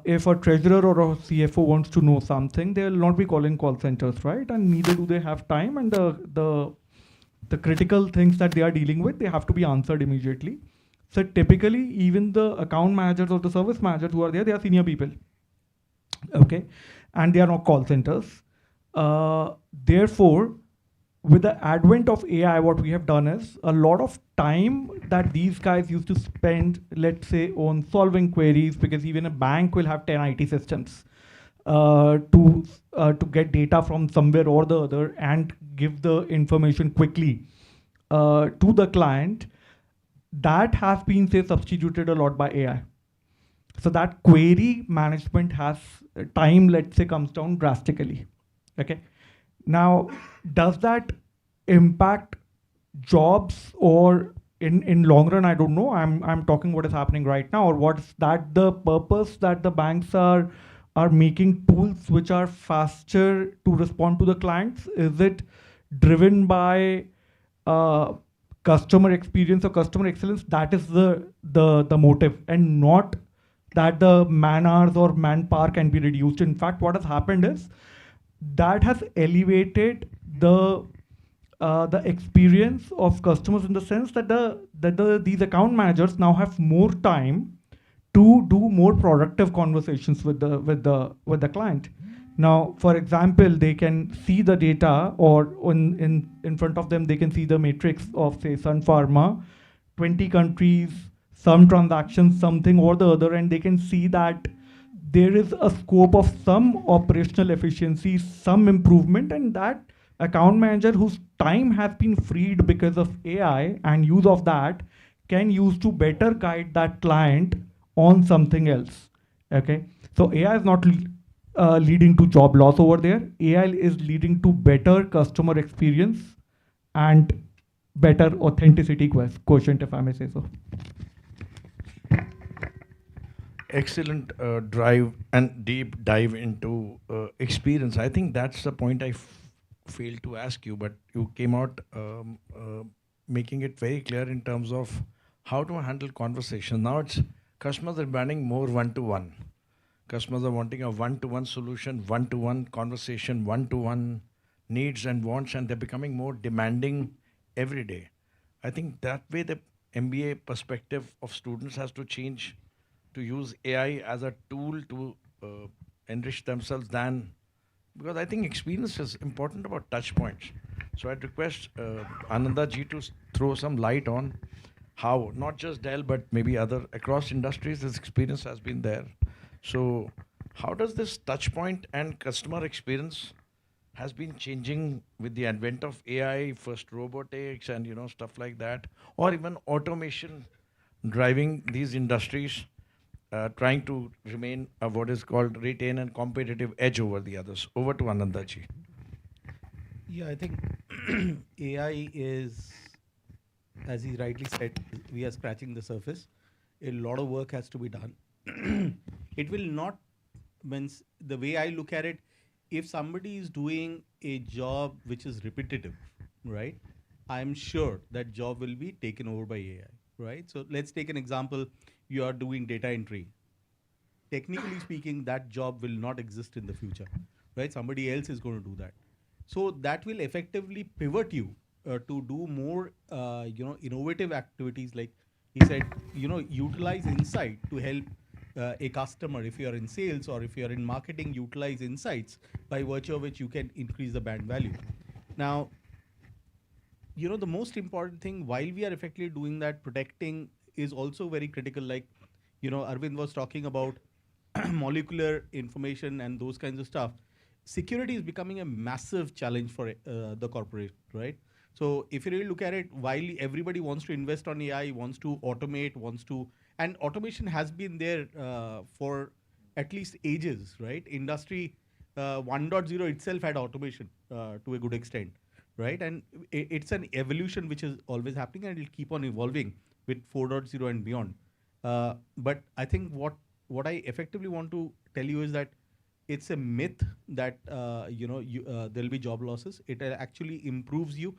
if a treasurer or a CFO wants to know something, they will not be calling call centers, right? And neither do they have time, and the critical things that they are dealing with, they have to be answered immediately. So typically, even the account managers or the service managers who are there, they are senior people, okay? And they are not call centers. Therefore, with the advent of AI, what we have done is a lot of time that these guys used to spend, let's say, on solving queries, because even a bank will have 10 IT systems to get data from somewhere or the other and give the information quickly to the client. That has been, say, substituted a lot by AI. So that query management has time, let's say, comes down drastically. Okay. Now, does that impact jobs, or in long run? I don't know. I'm talking what is happening right now, or what's that the purpose that the banks are making tools which are faster to respond to the clients? Is it driven by customer experience or customer excellence? That is the motive, and not that the man hours or manpower can be reduced. In fact, what has happened is that has elevated the experience of customers, in the sense that these account managers now have more time to do more productive conversations with the client. Now, for example, they can see the data, or in front of them they can see the matrix of, say, Sun Pharma, 20 countries, some transactions, something or the other, and they can see that there is a scope of some operational efficiency, some improvement, and that account manager whose time has been freed because of AI and use of that can use to better guide that client on something else. Okay, so AI is not leading to job loss over there. AI is leading to better customer experience and better authenticity quotient, if I may say so. Excellent drive and deep dive into experience. I think that's the point I failed to ask you, but you came out making it very clear in terms of how to handle conversation. Now it's customers are demanding more one-to-one. Customers are wanting a one-to-one solution, one-to-one conversation, one-to-one needs and wants, and they're becoming more demanding every day. I think that way the MBA perspective of students has to change to use AI as a tool to enrich themselves than because I think experience is important about touch points. So I'd request Ananda ji to throw some light on how not just Dell but maybe other across industries this experience has been there. So how does this touch point and customer experience has been changing with the advent of AI, first robotics and stuff like that, or even automation driving these industries, trying to remain what is called retain and competitive edge over the others. Over to Anandaji. Yeah, I think AI is, as he rightly said, we are scratching the surface. A lot of work has to be done. It will not, means the way I look at it, if somebody is doing a job which is repetitive, right, I'm sure that job will be taken over by AI, right? So let's take an example. You are doing data entry. Technically speaking, that job will not exist in the future, right? Somebody else is going to do that. So that will effectively pivot you to do more, innovative activities. Like he said, utilize insight to help a customer. If you are in sales or if you are in marketing, utilize insights by virtue of which you can increase the brand value. Now, the most important thing while we are effectively doing that, protecting is also very critical. Like, Arvind was talking about molecular information and those kinds of stuff. Security is becoming a massive challenge for the corporate, right? So if you really look at it, while everybody wants to invest on AI, wants to automate, and automation has been there for at least ages, right? Industry 1.0 itself had automation to a good extent, right? And it's an evolution which is always happening and it'll keep on evolving with 4.0 and beyond. But I think what I effectively want to tell you is that it's a myth that there'll be job losses. It actually improves you.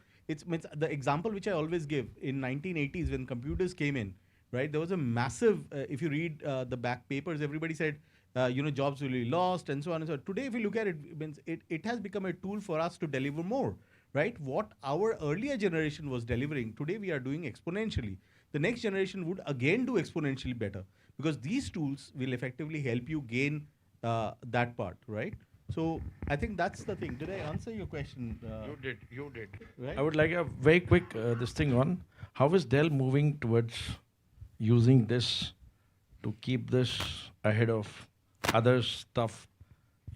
Means the example which I always give in 1980s when computers came in, right? There was a massive. If you read the back papers, everybody said jobs will be lost and so on and so on. Today, if you look at it, it has become a tool for us to deliver more, right? What our earlier generation was delivering, today we are doing exponentially. The next generation would again do exponentially better because these tools will effectively help you gain that part, right? So I think that's the thing. Did I answer your question? You did. Right? I would like a very quick this thing on how is Dell moving towards using this to keep this ahead of other stuff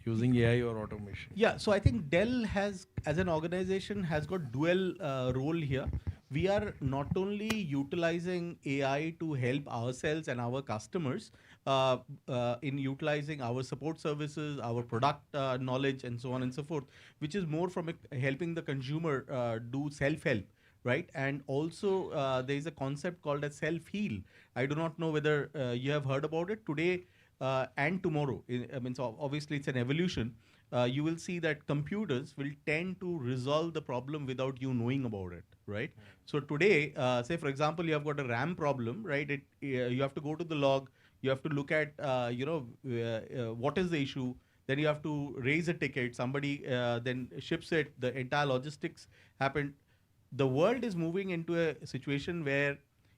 using AI or automation? Yeah, so I think Dell has, as an organization, has got dual role here. We are not only utilizing AI to help ourselves and our customers in utilizing our support services, our product knowledge, and so on and so forth, which is more from helping the consumer do self-help, right? And also there is a concept called as self-heal. I do not know whether you have heard about it today and tomorrow. So obviously it's an evolution. You will see that computers will tend to resolve the problem without you knowing about it, right? So today, say for example, you have got a RAM problem, right? You have to go to the log, you have to look at, what is the issue, then you have to raise a ticket, somebody then ships it, the entire logistics happened. The world is moving into a situation where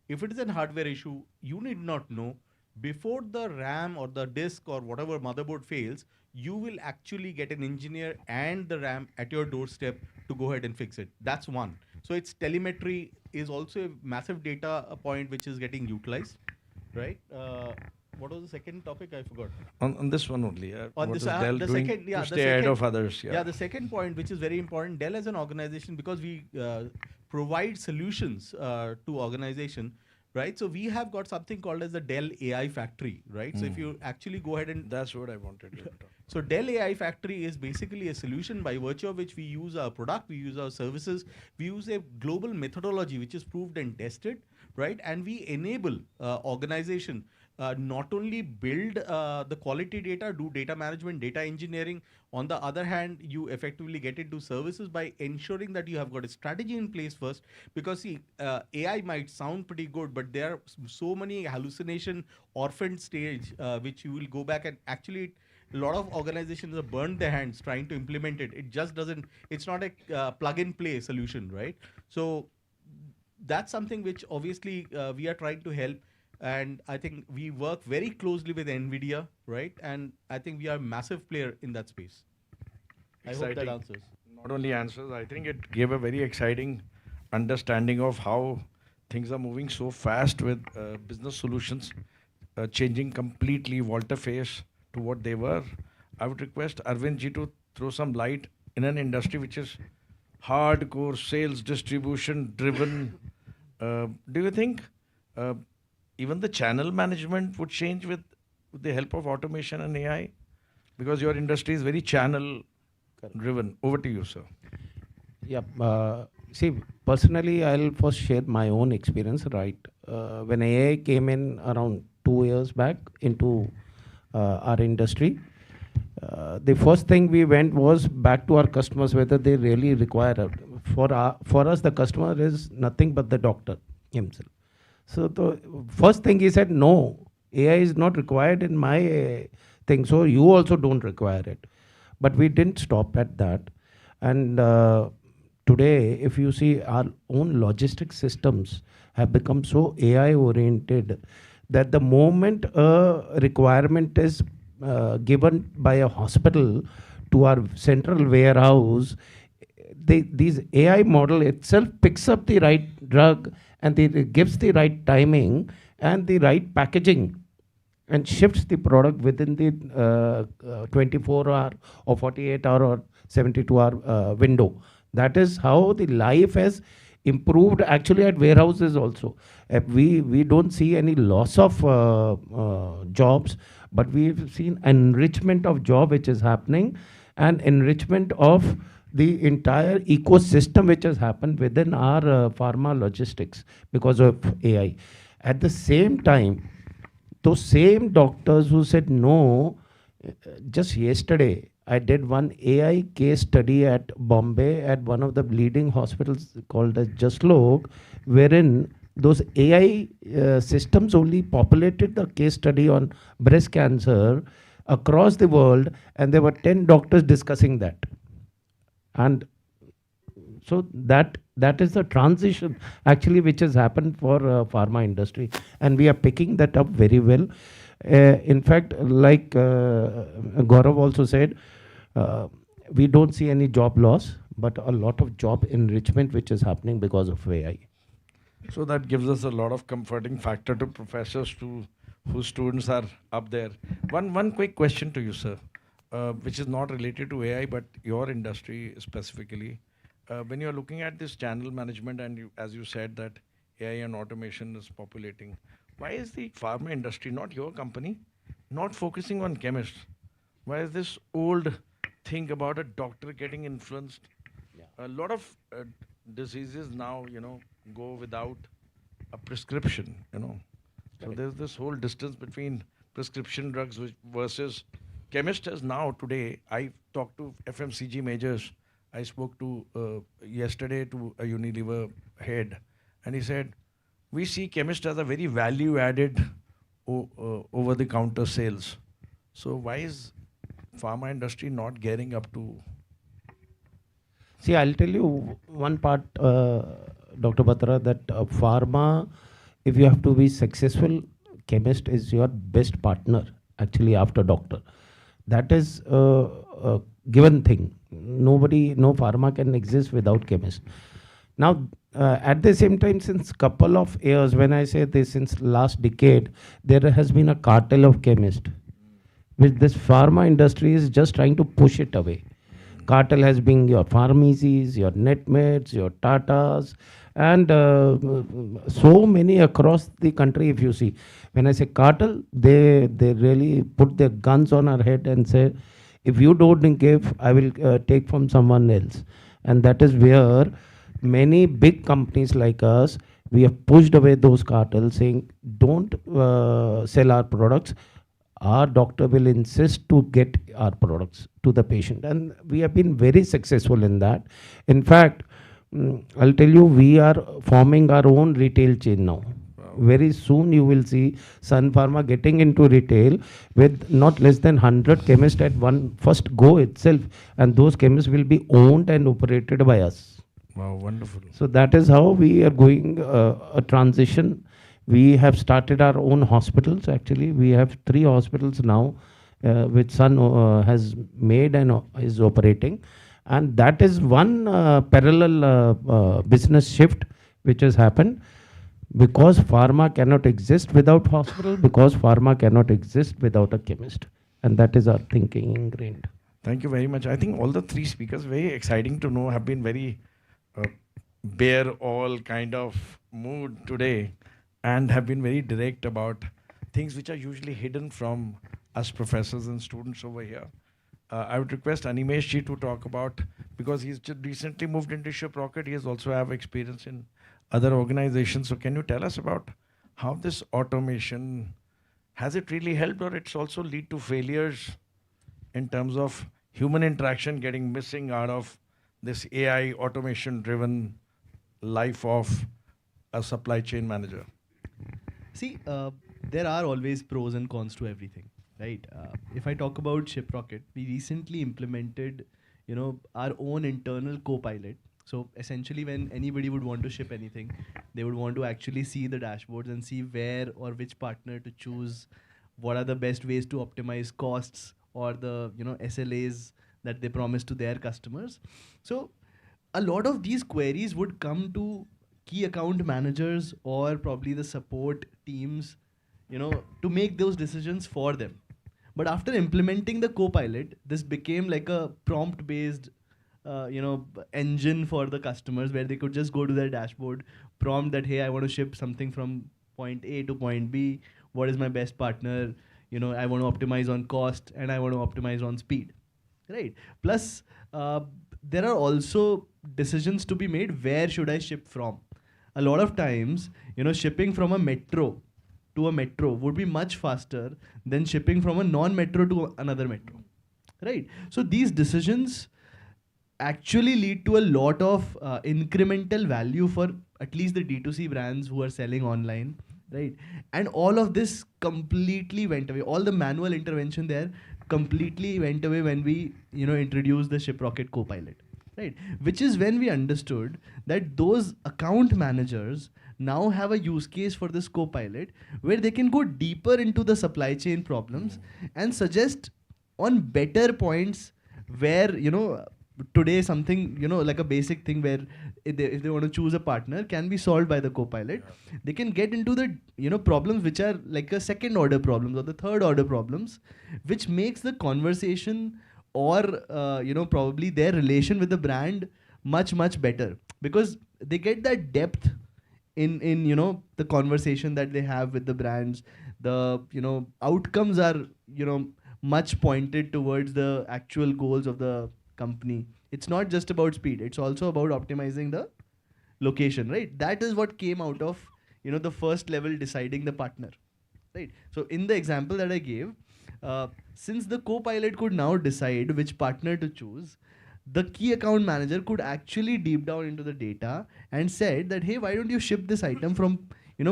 if it is a hardware issue, you need not know. Before the RAM or the disk or whatever motherboard fails, you will actually get an engineer and the RAM at your doorstep to go ahead and fix it. That's one. So its telemetry is also a massive data point which is getting utilized. right? What was the second topic? I forgot. On this one only. On What this, is Dell the doing second, yeah, to the stay ahead second, of others? yeah, the second point, which is very important, Dell as an organization, because we provide solutions to organization, right? So we have got something called as the Dell AI Factory, right? So if you actually go ahead and That's what I wanted to talk. so Dell AI Factory is basically a solution by virtue of which we use our product, we use our services, we use a global methodology which is proved and tested, right? And we enable organization not only build the quality data, do data management, data engineering. On the other hand, you effectively get into services by ensuring that you have got a strategy in place first. Because see, AI might sound pretty good, but there are so many hallucination orphaned stage which you will go back and actually a lot of organizations have burned their hands trying to implement it. It just doesn't, it's not a plug and play solution, right? So that's something which obviously we are trying to help. And I think we work very closely with NVIDIA, right? And I think we are a massive player in that space. I hope that Exciting. answers. Not only answers, I think it gave a very exciting understanding of how things are moving so fast with business solutions changing completely volte-face to what they were. I would request Arvind ji to throw some light in an industry which is hardcore sales distribution driven. Do you think even the channel management would change with the help of automation and AI? Because your industry is very channel driven. Over to you, sir. Yeah. See, personally, I'll first share my own experience, right? When AI came in around 2 years back into our industry, the first thing we went was back to our customers whether they really require it. For us, the customer is nothing but the doctor himself. So the first thing he said, no, AI is not required in my thing, so you also don't require it. But we didn't stop at that. And today, if you see, our own logistics systems have become so AI oriented that the moment a requirement is given by a hospital to our central warehouse, these AI model itself picks up the right drug and it gives the right timing and the right packaging and shifts the product within the 24-hour or 48-hour or 72-hour window. That is how the life has improved actually at warehouses also. We don't see any loss of jobs, but we've seen enrichment of job which is happening and enrichment of the entire ecosystem which has happened within our pharma logistics because of AI. At the same time, those same doctors who said no, just yesterday, I did one AI case study at Bombay at one of the leading hospitals called as Jaslok, wherein those AI systems only populated the case study on breast cancer across the world, and there were 10 doctors discussing that. And so that is the transition actually which has happened for pharma industry, and we are picking that up very well. In fact, like Gaurav also said, we don't see any job loss, but a lot of job enrichment which is happening because of AI. So that gives us a lot of comforting factor to professors whose students are up there. One quick question to you, sir, which is not related to AI, but your industry specifically. When you're looking at this channel management and you, as you said that AI and automation is populating, why is the pharma industry, not your company, not focusing on chemists? Why is this old thing about a doctor getting influenced? A lot of diseases now, go without a prescription, So there's this whole distance between prescription drugs versus chemist. As now today, I talked to FMCG majors. I spoke to yesterday to a Unilever head, and he said, we see chemist as a very value-added over-the-counter sales. So why is pharma industry not gearing up to? See, I'll tell you one part, Dr. Batra, that pharma, if you have to be successful, chemist is your best partner actually after doctor. That is a given thing. No pharma can exist without chemist. Now, at the same time, since couple of years, when I say this, since last decade, there has been a cartel of chemists, which this pharma industry is just trying to push it away. Cartel has been your pharmacies, your netmeds, your Tatas, and so many across the country. If you see, when I say cartel, they really put their guns on our head and say, if you don't give, I will take from someone else. And that is where many big companies like us, we have pushed away those cartels, saying, don't sell our products. Our doctor will insist to get our products to the patient, and we have been very successful in that. In fact, I'll tell you, we are forming our own retail chain now. Very soon you will see Sun Pharma getting into retail with not less than 100 chemists at one first go itself, and those chemists will be owned and operated by us. Wow, wonderful. So that is how we are going a transition. We have started our own hospitals. Actually, we have 3 hospitals now, which Sun has made and is operating, and that is one parallel business shift which has happened, because pharma cannot exist without hospital, because pharma cannot exist without a chemist, and that is our thinking ingrained. Thank you very much. I think all the 3 speakers, very exciting to know, have been very bare all kind of mood today, and have been very direct about things which are usually hidden from us professors and students over here. I would request Animesh ji to talk about, because he's just recently moved into Ship Rocket, he has also have experience in other organizations. So can you tell us about how this automation, has it really helped, or it's also lead to failures in terms of human interaction getting missing out of this AI automation driven life of a supply chain manager? See, there are always pros and cons to everything, right? If I talk about ShipRocket, we recently implemented, our own internal co-pilot. So essentially, when anybody would want to ship anything, they would want to actually see the dashboards and see where or which partner to choose, what are the best ways to optimize costs or the SLAs that they promise to their customers. So a lot of these queries would come to key account managers or probably the support teams, to make those decisions for them. But after implementing the co-pilot, this became like a prompt-based, engine for the customers, where they could just go to their dashboard, prompt that, hey, I want to ship something from point A to point B. What is my best partner? I want to optimize on cost and I want to optimize on speed, right? Plus, there are also decisions to be made. Where should I ship from? A lot of times, shipping from a metro to a metro would be much faster than shipping from a non-metro to another metro, right? So these decisions actually lead to a lot of incremental value for at least the D2C brands who are selling online, right? And all of this completely went away. All the manual intervention there completely went away when we, introduced the ShipRocket Copilot, right? Which is when we understood that those account managers now have a use case for this Copilot where they can go deeper into the supply chain problems and suggest on better points where, today something, like a basic thing where if they want to choose a partner can be solved by the Copilot. They can get into the, problems which are like a second order problems or the third order problems, which makes the conversation or, probably their relation with the brand much, much better, because they get that depth in the conversation that they have with the brands. The, outcomes are, much pointed towards the actual goals of the company. It's not just about speed. It's also about optimizing the location, right? That is what came out of, the first level deciding the partner, right? So in the example that I gave, since the co-pilot could now decide which partner to choose, the key account manager could actually deep down into the data and said that, hey, why don't you ship this item from,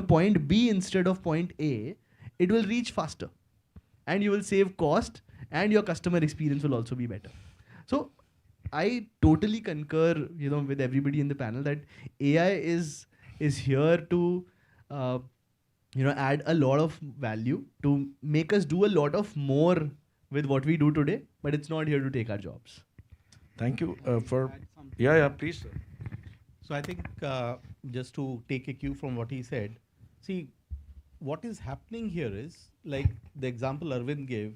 point B instead of point A? It will reach faster and you will save cost and your customer experience will also be better. So I totally concur, with everybody in the panel that AI is here to, add a lot of value to make us do a lot of more with what we do today, but it's not here to take our jobs. Thank you for, yeah, please. So I think just to take a cue from what he said, see, what is happening here is like the example Arvind gave.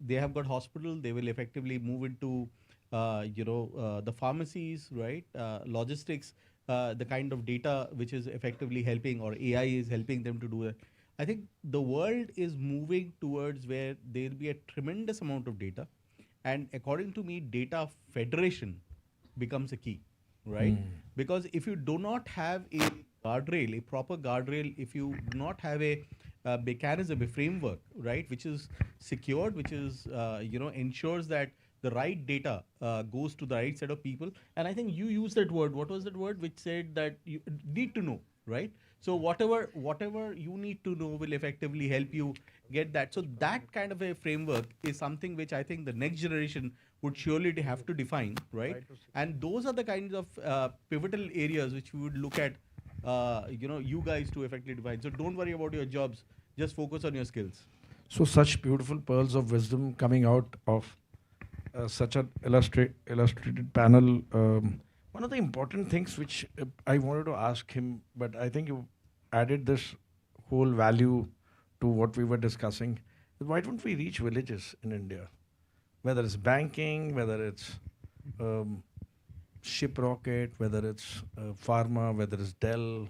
They have got hospital. They will effectively move into, the pharmacies, right? Logistics, the kind of data which is effectively helping, or AI is helping them to do that. I think the world is moving towards where there will be a tremendous amount of data, and according to me, data federation becomes a key, right? Because if you do not have a guardrail, a proper guardrail, if you do not have a mechanism, a framework, right, which is secured, which is ensures that the right data goes to the right set of people. And I think you used that word. What was that word which said that you need to know, right? So whatever you need to know will effectively help you get that. So that kind of a framework is something which I think the next generation would surely have to define, right? And those are the kinds of pivotal areas which we would look at, you guys to effectively define. So don't worry about your jobs. Just focus on your skills. So such beautiful pearls of wisdom coming out of such an illustrated panel. One of the important things which I wanted to ask him, but I think you added this whole value to what we were discussing. Why don't we reach villages in India? Whether it's banking, whether it's ship rocket, whether it's pharma, whether it's Dell.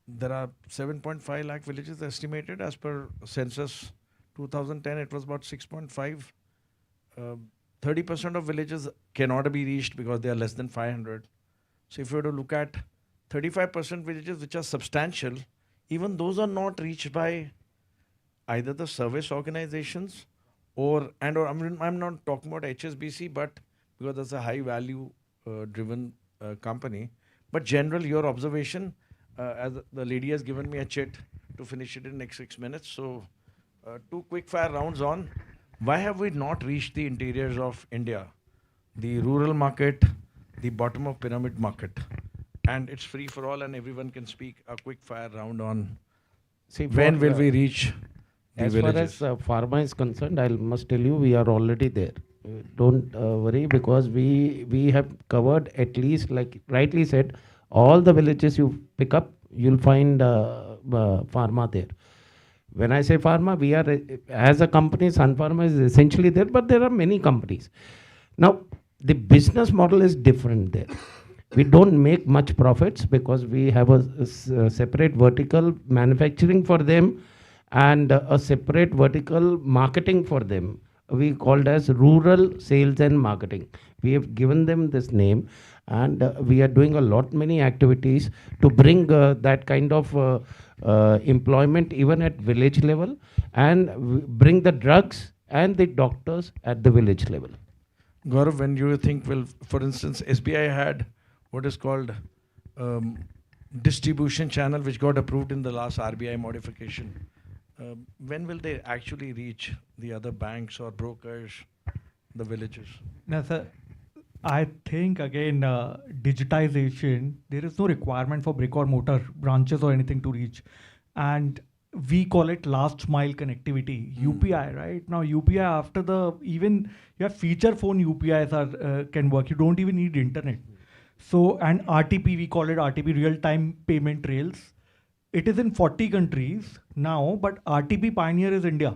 There are 7.5 lakh villages estimated as per census 2010. It was about 6.5. 30% of villages cannot be reached because they are less than 500. So if you were to look at 35% villages which are substantial, even those are not reached by either the service organizations or I'm not talking about HSBC, but because that's a high value driven company. But general, your observation, as the lady has given me a chit to finish it in next 6 minutes. So 2 quick fire rounds on. Why have we not reached the interiors of India? The rural market, the bottom of pyramid market. And it's free for all and everyone can speak. A quick fire round on when will we reach the as villages? far as pharma is concerned, I must tell you we are already there. Don't worry, because we have covered at least, like rightly said, all the villages you pick up, you'll find pharma there. When I say pharma, we are, as a company, Sun Pharma is essentially there, but there are many companies. Now, the business model is different there. We don't make much profits because we have a separate vertical manufacturing for them and a separate vertical marketing for them. We called as rural sales and marketing. We have given them this name, and we are doing a lot many activities to bring that kind of employment even at village level, and bring the drugs and the doctors at the village level. Gaurav, when you think, well, for instance, SBI had what is called distribution channel, which got approved in the last RBI modification. When will they actually reach the other banks or brokers, the villages? Now, sir, I think again, digitization, there is no requirement for brick or mortar branches or anything to reach. And we call it last mile connectivity, UPI, right? Now, UPI after even you have feature phone UPIs can work. You don't even need internet. So, and RTP, we call it RTP, real time payment rails. It is in 40 countries now, but RTP pioneer is India.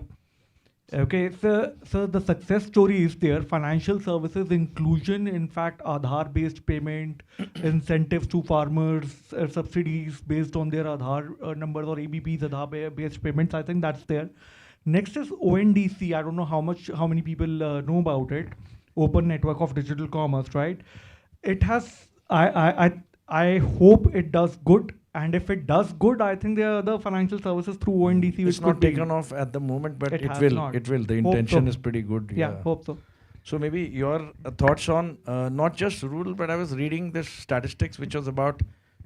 Okay, so the success story is there. Financial services inclusion, in fact, Aadhaar-based payment, incentives to farmers, subsidies based on their Aadhaar numbers or ABPs, Aadhaar-based payments. I think that's there. Next is ONDC. I don't know how many people know about it. Open Network of Digital Commerce, right? It has. I hope it does good. And if it does good, I think there are other financial services through ONDC. It's not taken off at the moment, but it will. Not. It will. The Hope intention so. is pretty good. Yeah, hope so. So maybe your thoughts on not just rural, but I was reading this statistics which was about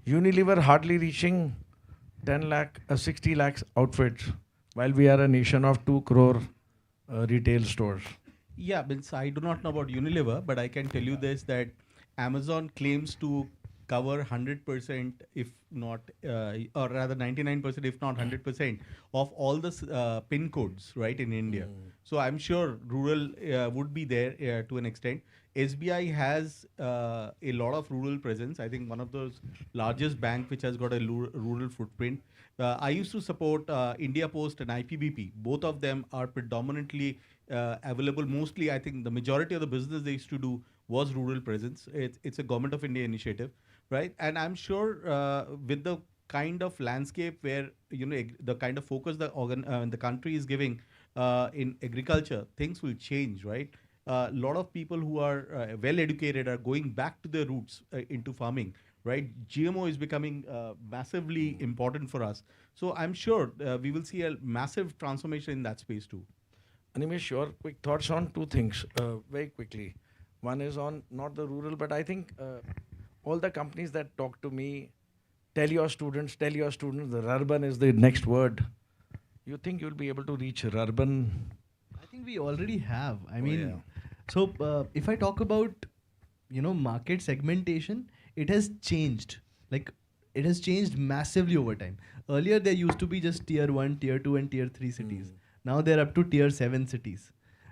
Unilever hardly reaching 60 lakhs outfits, while we are a nation of 2 crore retail stores. Yeah, means I do not know about Unilever, but I can tell you this, that Amazon claims to cover 100%, if not, or rather 99%, if not 100%, of all the PIN codes, right, in India. So I'm sure rural would be there to an extent. SBI has a lot of rural presence. I think one of those largest bank which has got a rural footprint. I used to support India Post and IPBP. Both of them are predominantly available. Mostly, I think the majority of the business they used to do was rural presence. It's a Government of India initiative, right? And I'm sure with the kind of landscape where the kind of focus the country is giving in agriculture, things will change, right? A lot of people who are well educated are going back to their roots into farming, right? GMO is becoming massively important for us. So I'm sure we will see a massive transformation in that space too. Animesh, your quick thoughts on two things very quickly. One is on not the rural, but I think all the companies that talk to me tell your students, the urban is the next word. You think you'll be able to reach urban? I think we already have. I Oh, mean, yeah. so if I talk about market segmentation, it has changed. Like it has changed massively over time. Earlier there used to be just tier 1, tier 2 and tier 3 cities. Now they're up to tier 7 cities.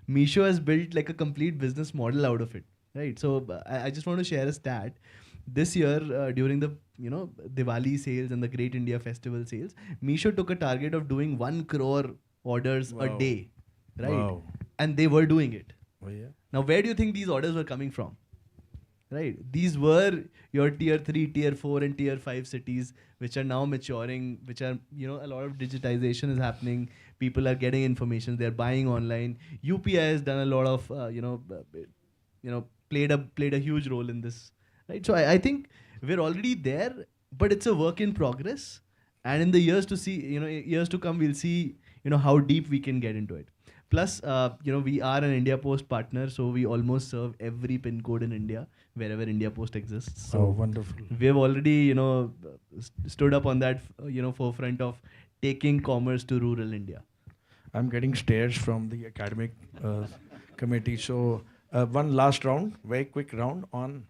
Misho has built like a complete business model out of it, right? So I just want to share a stat. This year during the Diwali sales and the Great India Festival sales, Misho took a target of doing 1 crore orders a Wow. day, right? Wow. And they were doing it. Oh, yeah. Now, where do you think these orders were coming from? Right? These were your tier 3, tier 4 and tier 5 cities which are now maturing, which are, a lot of digitization is happening. People are getting information. They're buying online. UPI has done a lot of, played a huge role in this. Right? So I think we're already there, but it's a work in progress. And in the years to come, we'll see, how deep we can get into it. Plus, we are an India Post partner, so we almost serve every pin code in India, wherever India Post exists. So Oh, wonderful. we have already, stood up on that, forefront of taking commerce to rural India. I'm getting stares from the academic committee. So one last round, very quick round on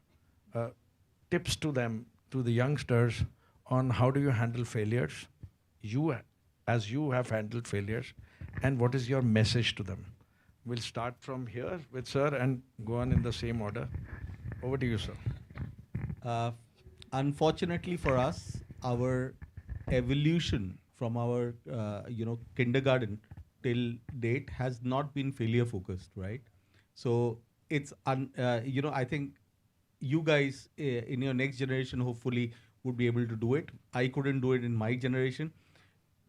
tips to them, to the youngsters, on how do you handle failures, as you have handled failures, and what is your message to them? We'll start from here with sir and go on in the same order. Over to you, sir. Unfortunately for us, our evolution from our kindergarten till date has not been failure focused, right? So it's I think you guys in your next generation hopefully would be able to do it. I couldn't do it in my generation.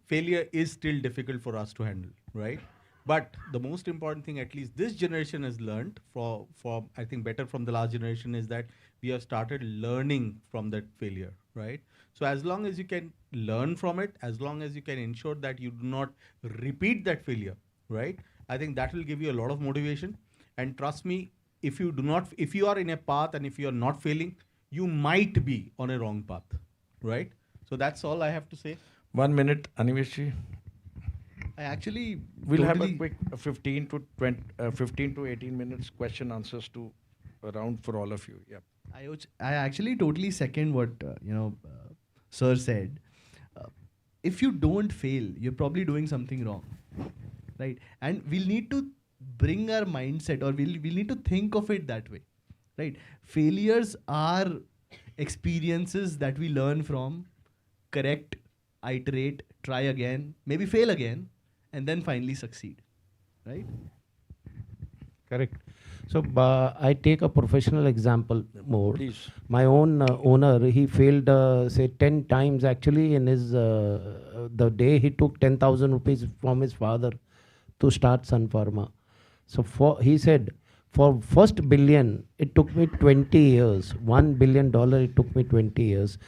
Failure is still difficult for us to handle, right? But the most important thing, at least this generation has learned from I think better from the last generation, is that we have started learning from that failure, right? So as long as you can learn from it, as long as you can ensure that you do not repeat that failure, right? I think that will give you a lot of motivation. And trust me, if you are in a path and if you are not failing, you might be on a wrong path, right? So that's all I have to say. 1 minute, Animesh ji. I actually We'll have a totally- quick 15 to 18 minutes question answers to round for all of you. Yeah. I actually totally second what Sir said. If you don't fail, you're probably doing something wrong, right? And we'll need to bring our mindset, or we'll need to think of it that way, right? Failures are experiences that we learn from, correct, iterate, try again, maybe fail again, and then finally succeed, right? Correct. So I take a professional example more. Please. My own owner, he failed say 10 times actually in his the day he took 10,000 rupees from his father to start Sun Pharma. So he said, for first billion, it took me 20 years. $1 billion, it took me 20 years.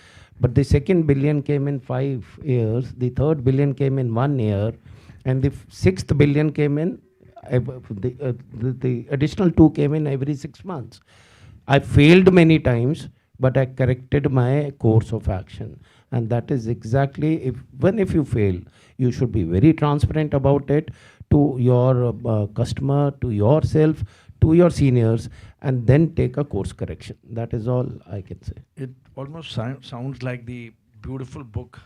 But the second billion came in 5 years. The third billion came in 1 year. And the sixth billion came in, the additional 2 came in every 6 months. I failed many times, but I corrected my course of action. And that is exactly, if you fail, you should be very transparent about it to your customer, to yourself, to your seniors, and then take a course correction. That is all I can say. It almost sounds like the beautiful book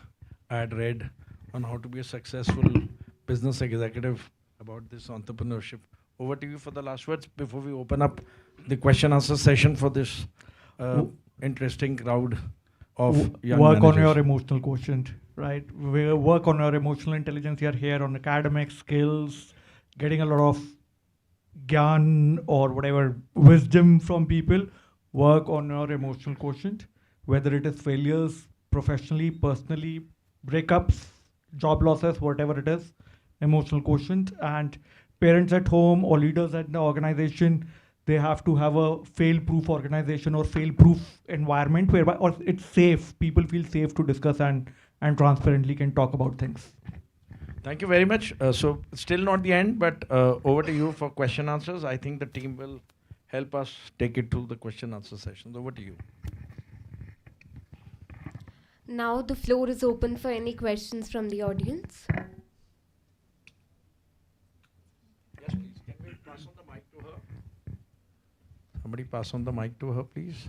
I had read on how to be a successful business executive about this entrepreneurship. Over to you for the last words before we open up the question answer session for this interesting crowd of young work on managers. your emotional quotient, right? We work on your emotional intelligence. You're here on academic skills, getting a lot of gyan or whatever wisdom from people. Work on your emotional quotient, whether it is failures professionally, personally, breakups, job losses, whatever it is, emotional quotient. And parents at home or leaders at the organization, they have to have a fail-proof organization or fail-proof environment whereby or it's safe. People feel safe to discuss and transparently can talk about things. Thank you very much. So still not the end, but over to you for question answers. I think the team will help us take it to the question answer sessions. Over to you. Now the floor is open for any questions from the audience. Yes, please. Can we pass on the mic to her? Somebody pass on the mic to her, please.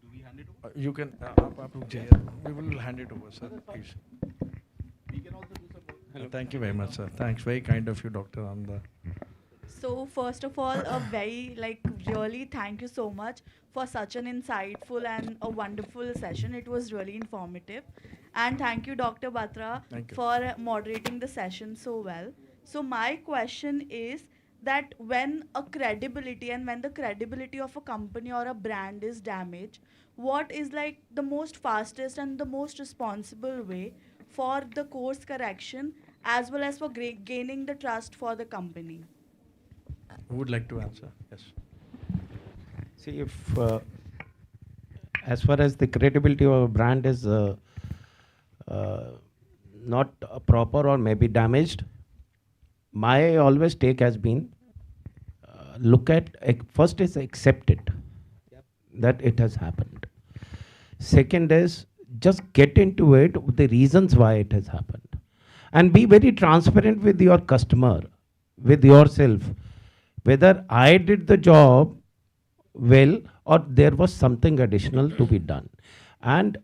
Do we hand it over? You can. We will hand it over, sir. Please. We can also do some more. Hello. Thank you very much, sir. Thanks. Very kind of you, Dr. Amda. So first of all, a very really thank you so much for such an insightful and a wonderful session. It was really informative. And thank you, Dr. Batra, Thank you. for moderating the session so well. So my question is that when the credibility of a company or a brand is damaged, what is the most fastest and the most responsible way for the course correction as well as for gaining the trust for the company? Who would like to answer? Yes. See, if as far as the credibility of a brand is not proper or maybe damaged, my always take has been look at first is accept it that it has happened. Second is just get into it, the reasons why it has happened, and be very transparent with your customer, with yourself, whether I did the job well or there was something additional to be done, and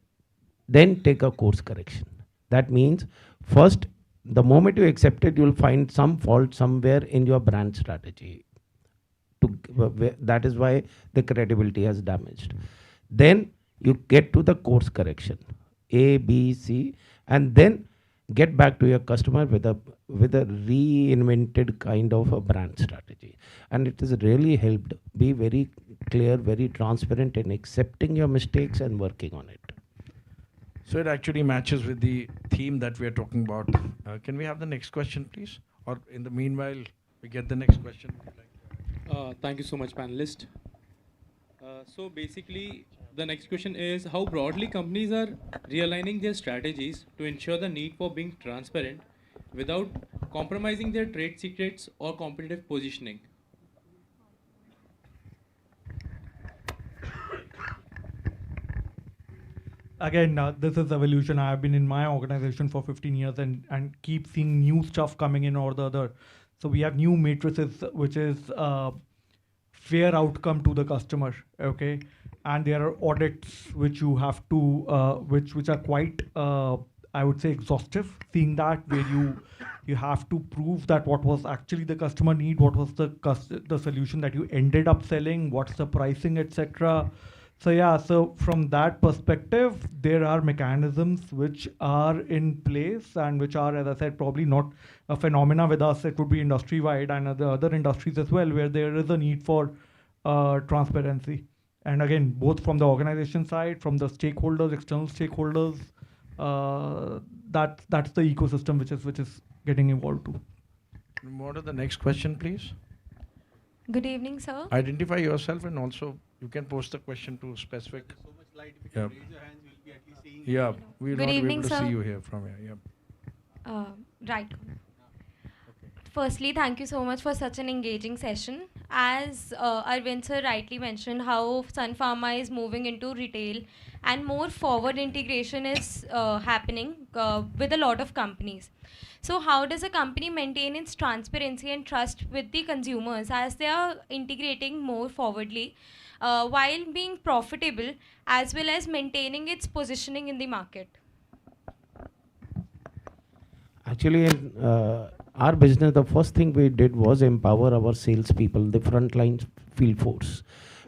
then take a course correction. That means first, the moment you accept it, you will find some fault somewhere in your brand strategy. That is why the credibility has damaged. Then you get to the course correction, A, B, C, and then get back to your customer with a reinvented kind of a brand strategy. And it has really helped. Be very clear, very transparent in accepting your mistakes and working on it. So it actually matches with the theme that we are talking about. Can we have the next question, please? Or in the meanwhile, we get the next question. Thank you so much, panelist. So basically, the next question is how broadly companies are realigning their strategies to ensure the need for being transparent without compromising their trade secrets or competitive positioning. Again, this is evolution. I have been in my organization for 15 years and keep seeing new stuff coming in or the other. So we have new matrices, which is fair outcome to the customer, okay? And there are audits which you have to, which are quite, I would say, exhaustive. Seeing that where you have to prove that what was actually the customer need, what was the solution that you ended up selling, what's the pricing, etc. So yeah, so from that perspective, there are mechanisms which are in place and which are, as I said, probably not a phenomena with us. It would be industry-wide and other industries as well, where there is a need for transparency. And again, both from the organization side, from the stakeholders, external stakeholders, that's the ecosystem which is getting evolved to. What are the next question, please? Good evening, sir. Identify yourself and also you can post the question to specific. So much light. If you Yeah. can raise your hands, we'll be at least seeing. Yeah, we'll Good not be evening, able to sir. see you here from here. Yeah. Right. Firstly, thank you so much for such an engaging session. As Arvind sir rightly mentioned, how Sun Pharma is moving into retail and more forward integration is happening with a lot of companies. So how does a company maintain its transparency and trust with the consumers as they are integrating more forwardly while being profitable as well as maintaining its positioning in the market? Actually, in our business, the first thing we did was empower our salespeople, the frontline field force.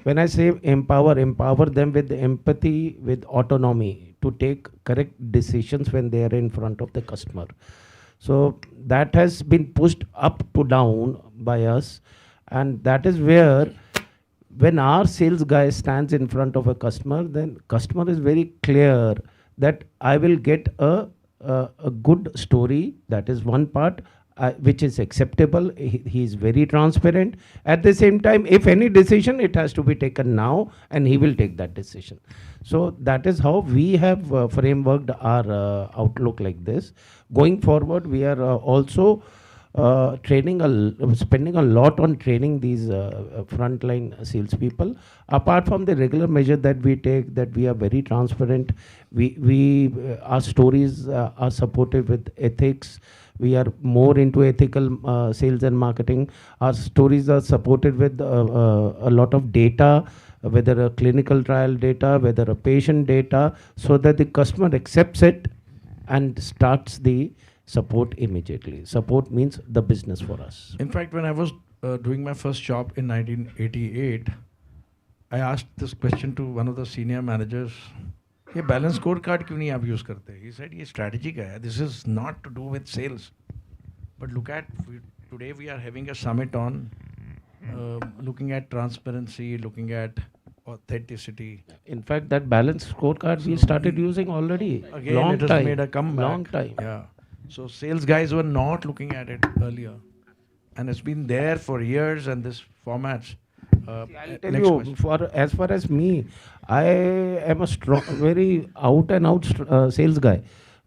When I say empower them with empathy, with autonomy to take correct decisions when they are in front of the customer. So that has been pushed up to down by us, and that is where when our sales guy stands in front of a customer, then customer is very clear that I will get a good story. That is one part which is acceptable. He is very transparent. At the same time, if any decision, it has to be taken now, and he will take that decision. So that is how we have frameworked our outlook like this. Going forward, we are also spending a lot on training these frontline salespeople. Apart from the regular measure that we take, that we are very transparent, our stories are supported with ethics. We are more into ethical sales and marketing. Our stories are supported with a lot of data, whether a clinical trial data, whether a patient data, so that the customer accepts it and starts the support immediately. Support means the business for us. In fact, when I was doing my first job in 1988, I asked this question to one of the senior managers. ये balance score card क्यों नहीं आप use करते? He said ये strategy का है. This is not to do with sales. But look at today we are having a summit on looking at transparency, looking at authenticity. In fact, that balance scorecard we started using already. Again, long it has time. made a comeback. Long time. Yeah. So sales guys were not looking at it earlier, and it's been there for years. And this formats. I'll tell you, as far as me, I am a strong, very out and out sales guy.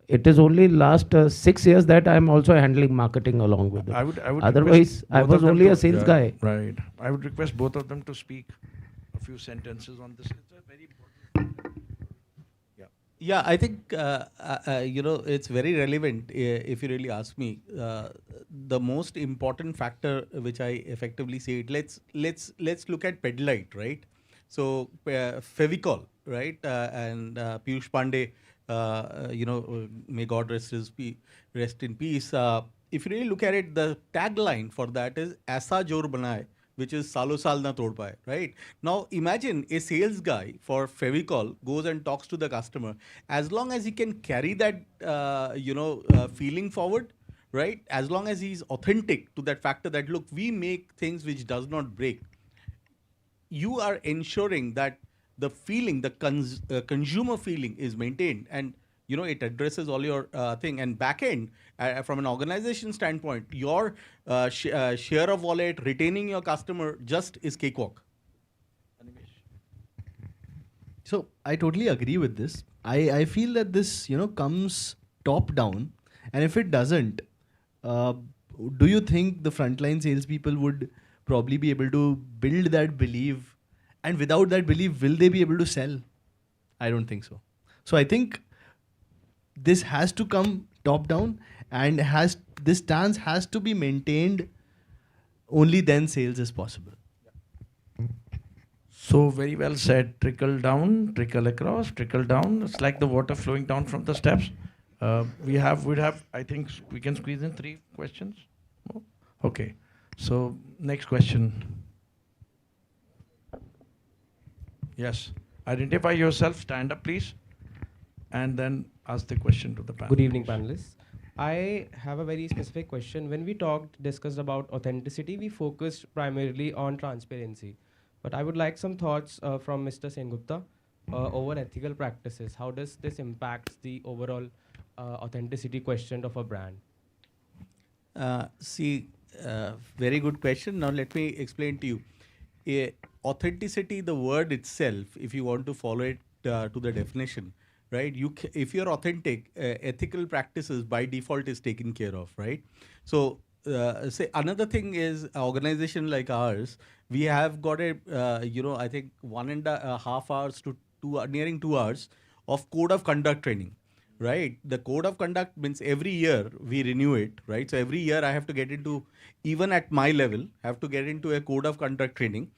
It is only last 6 years that I am also handling marketing along with it. I would Otherwise, I was only a sales guy. Right. I would request both of them to speak a few sentences on this. It's a very important. Yeah, I think it's very relevant. If you really ask me, the most important factor which I effectively say it. Let's look at Pidilite, right? So Fevicol, right? And Piyush Pandey, may God rest in peace. If you really look at it, the tagline for that is "Aisa jor banaye," which is "Salo sal na tod paye," right? Now imagine a sales guy for Fevicol goes and talks to the customer. As long as he can carry that, feeling forward, right? As long as he's authentic to that factor that, look, we make things which does not break. You are ensuring that the feeling, the consumer feeling is maintained, and it addresses all your thing. And back end, from an organization standpoint, your share of wallet, retaining your customer just is cakewalk. So I totally agree with this. I feel that this, comes top down, and if it doesn't, do you think the frontline salespeople would probably be able to build that belief? And without that belief, will they be able to sell? I don't think so. So I think this has to come top down, and this stance has to be maintained. Only then sales is possible. So very well said. Trickle down, trickle across, trickle down. It's like the water flowing down from the steps. We'd have. I think we can squeeze in 3 questions. Oh, okay. So next question. Yes. Identify yourself. Stand up, please, and then ask the question to the panel. Good evening, panelists. I have a very specific question. When we discussed about authenticity, we focused primarily on transparency. But I would like some thoughts from Mr. Sengupta over ethical practices. How does this impact the overall authenticity question of a brand? Very good question. Now let me explain to you. Authenticity, the word itself, if you want to follow it to the definition, right? If you're authentic, ethical practices by default is taken care of, right? So say another thing is an organization like ours, we have got I think 1.5 hours to nearing 2 hours of code of conduct training, right? The code of conduct means every year we renew it, right? So every year I have to get into, even at my level, have to get into a code of conduct training,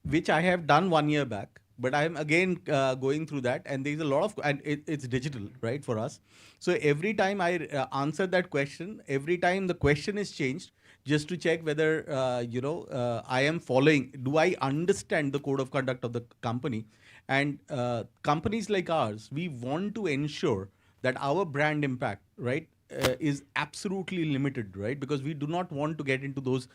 which I have done 1 year back. But I am again going through that, and there's a lot of, and it's digital, right, for us. So every time I answer that question, every time the question is changed, just to check whether I am following. Do I understand the code of conduct of the company? And companies like ours, we want to ensure that our brand impact, right, is absolutely limited, right? Because we do not want to get into those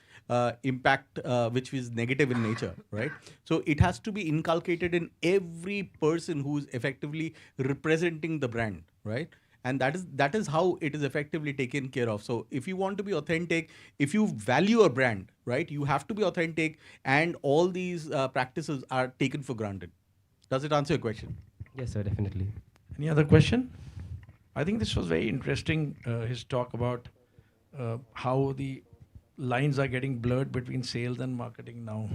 impact which is negative in nature, right? So it has to be inculcated in every person who is effectively representing the brand, right? And that is how it is effectively taken care of. So if you want to be authentic, if you value a brand, right, you have to be authentic, and all these practices are taken for granted. Does it answer your question? Yes, sir, definitely. Any other question? I think this was very interesting, his talk about how the lines are getting blurred between sales and marketing now.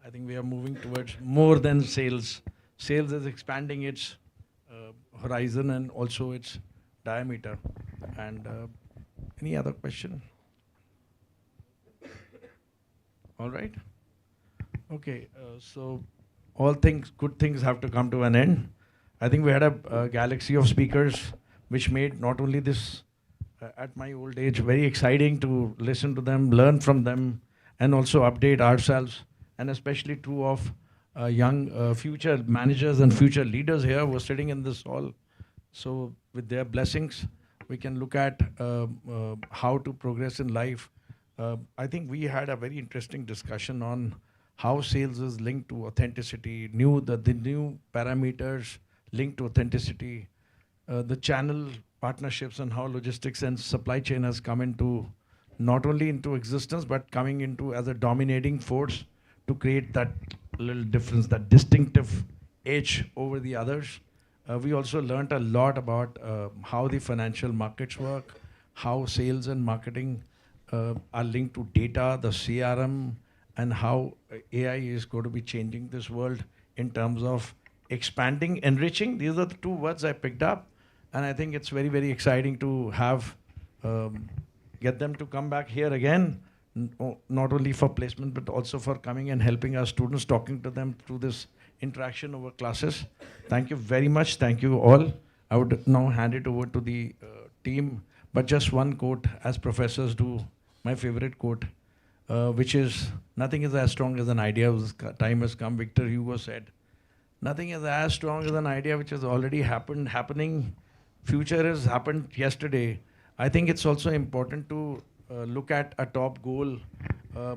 I think we are moving towards more than sales. Sales is expanding its horizon and also its diameter. And any other question? All right. Okay. So all things, good things have to come to an end. I think we had a galaxy of speakers, which made not only this, at my old age, very exciting to listen to them, learn from them, and also update ourselves. And especially true of young future managers and future leaders here who are sitting in this hall. So with their blessings, we can look at how to progress in life. I think we had a very interesting discussion on how sales is linked to authenticity, the new parameters linked to authenticity, the channel partnerships, and how logistics and supply chain has come into not only into existence but coming into as a dominating force to create that little difference, that distinctive edge over the others. We also learned a lot about how the financial markets work, how sales and marketing are linked to data, the CRM, and how AI is going to be changing this world in terms of expanding, enriching. These are the two words I picked up. And I think it's very, very exciting to have, get them to come back here again, not only for placement, but also for coming and helping our students, talking to them through this interaction over classes. Thank you very much. Thank you all. I would now hand it over to the team, but just one quote, as professors do, my favorite quote, which is, nothing is as strong as an idea whose time has come. Victor Hugo said, nothing is as strong as an idea which has already happening. Future has happened yesterday. I think it's also important to look at a top goal.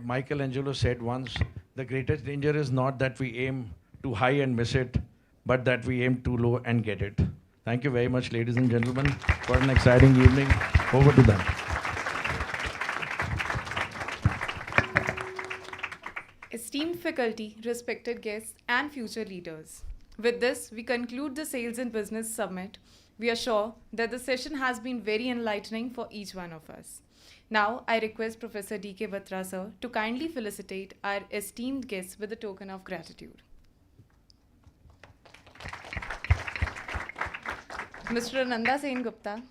Michelangelo said once, the greatest danger is not that we aim too high and miss it, but that we aim too low and get it. Thank you very much, ladies and gentlemen, for an exciting evening. Over to them. Esteemed faculty, respected guests, and future leaders. With this, we conclude the Sales and Business Summit. We are sure that the session has been very enlightening for each one of us. Now, I request Professor D.K. Batra sir to kindly felicitate our esteemed guests with a token of gratitude. Mr. Ananda Sen Gupta.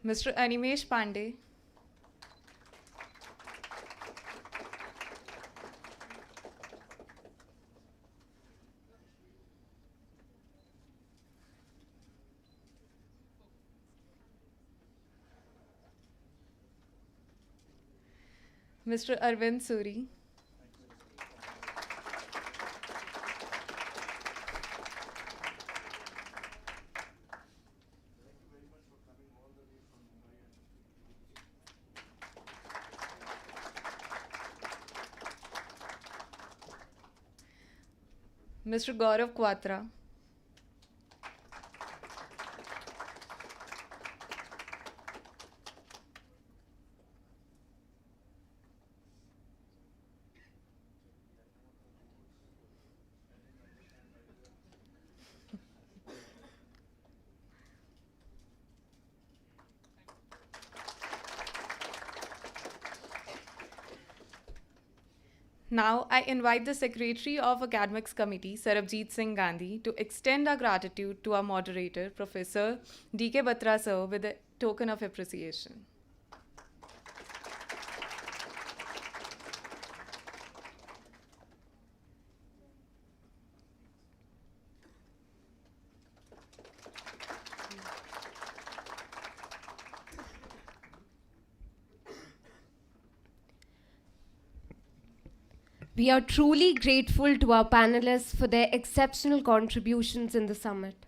Mr. Animesh Pandey. Mr. Arvind Suri. Mr. Gaurav Quatra. Now, I invite the Secretary of Academics Committee, Sarabjit Singh Gandhi, to extend our gratitude to our moderator, Professor D.K. Batra sir, with a token of appreciation. We are truly grateful to our panelists for their exceptional contributions in the summit.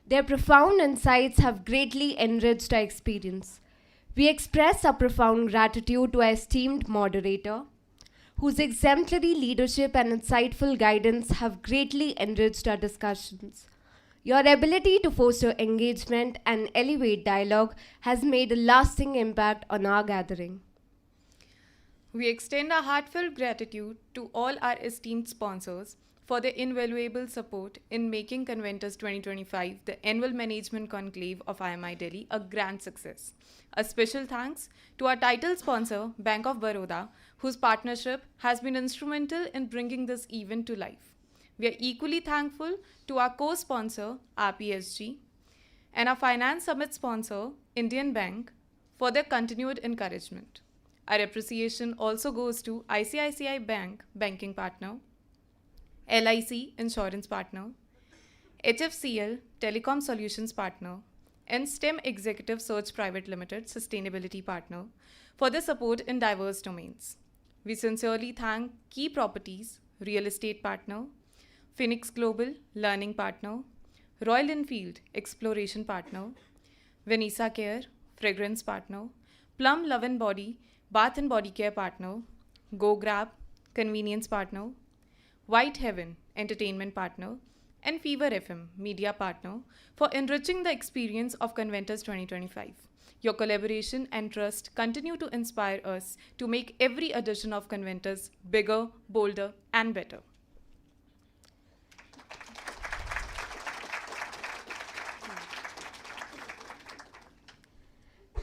Their profound insights have greatly enriched our experience. We express our profound gratitude to our esteemed moderator, whose exemplary leadership and insightful guidance have greatly enriched our discussions. Your ability to foster engagement and elevate dialogue has made a lasting impact on our gathering. We extend our heartfelt gratitude to all our esteemed sponsors for their invaluable support in making Conventus 2025, the annual management conclave of IMI Delhi, a grand success. A special thanks to our title sponsor, Bank of Baroda, whose partnership has been instrumental in bringing this event to life. We are equally thankful to our co-sponsor, RPSG, and our Finance Summit sponsor, Indian Bank, for their continued encouragement. Our appreciation also goes to ICICI Bank, banking partner, LIC, insurance partner, HFCL, telecom solutions partner, and STEM Executive Search Private Limited, sustainability partner, for their support in diverse domains. We sincerely thank Key Properties, real estate partner, Phoenix Global, learning partner, Royal Enfield, exploration partner, Vanessa Care, fragrance partner, Plum Love and Body, bath and body care partner, Go Grab, convenience partner, White Heaven, entertainment partner, and Fever FM, media partner, for enriching the experience of Conventus 2025. Your collaboration and trust continue to inspire us to make every edition of Conventus bigger, bolder, and better.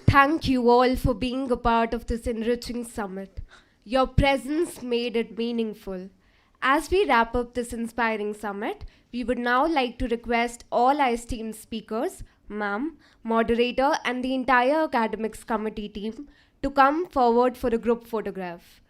Thank you all for being a part of this enriching summit. Your presence made it meaningful. As we wrap up this inspiring summit, we would now like to request all our esteemed speakers, ma'am, moderator, and the entire academics committee team to come forward for a group photograph.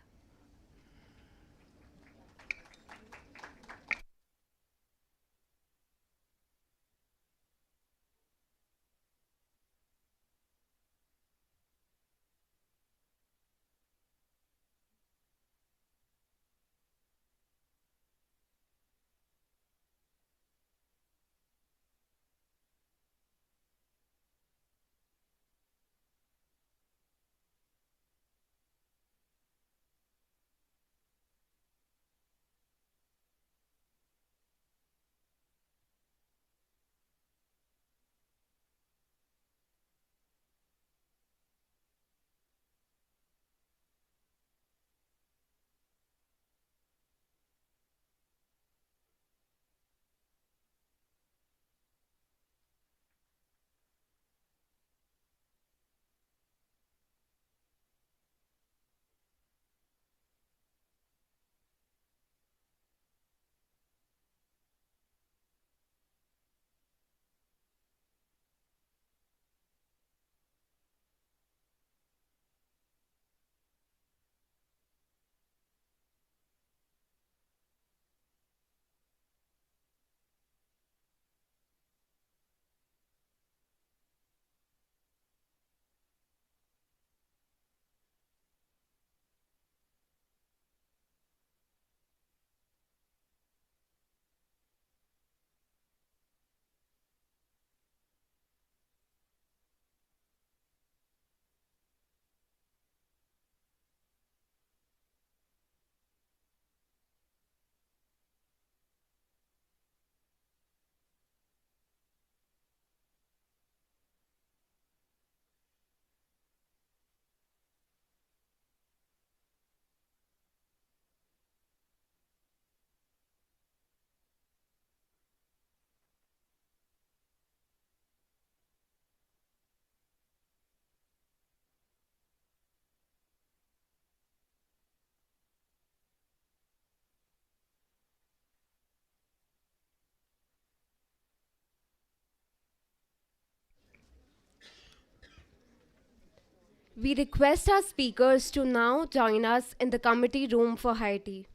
We request our speakers to now join us in the committee room for high tea.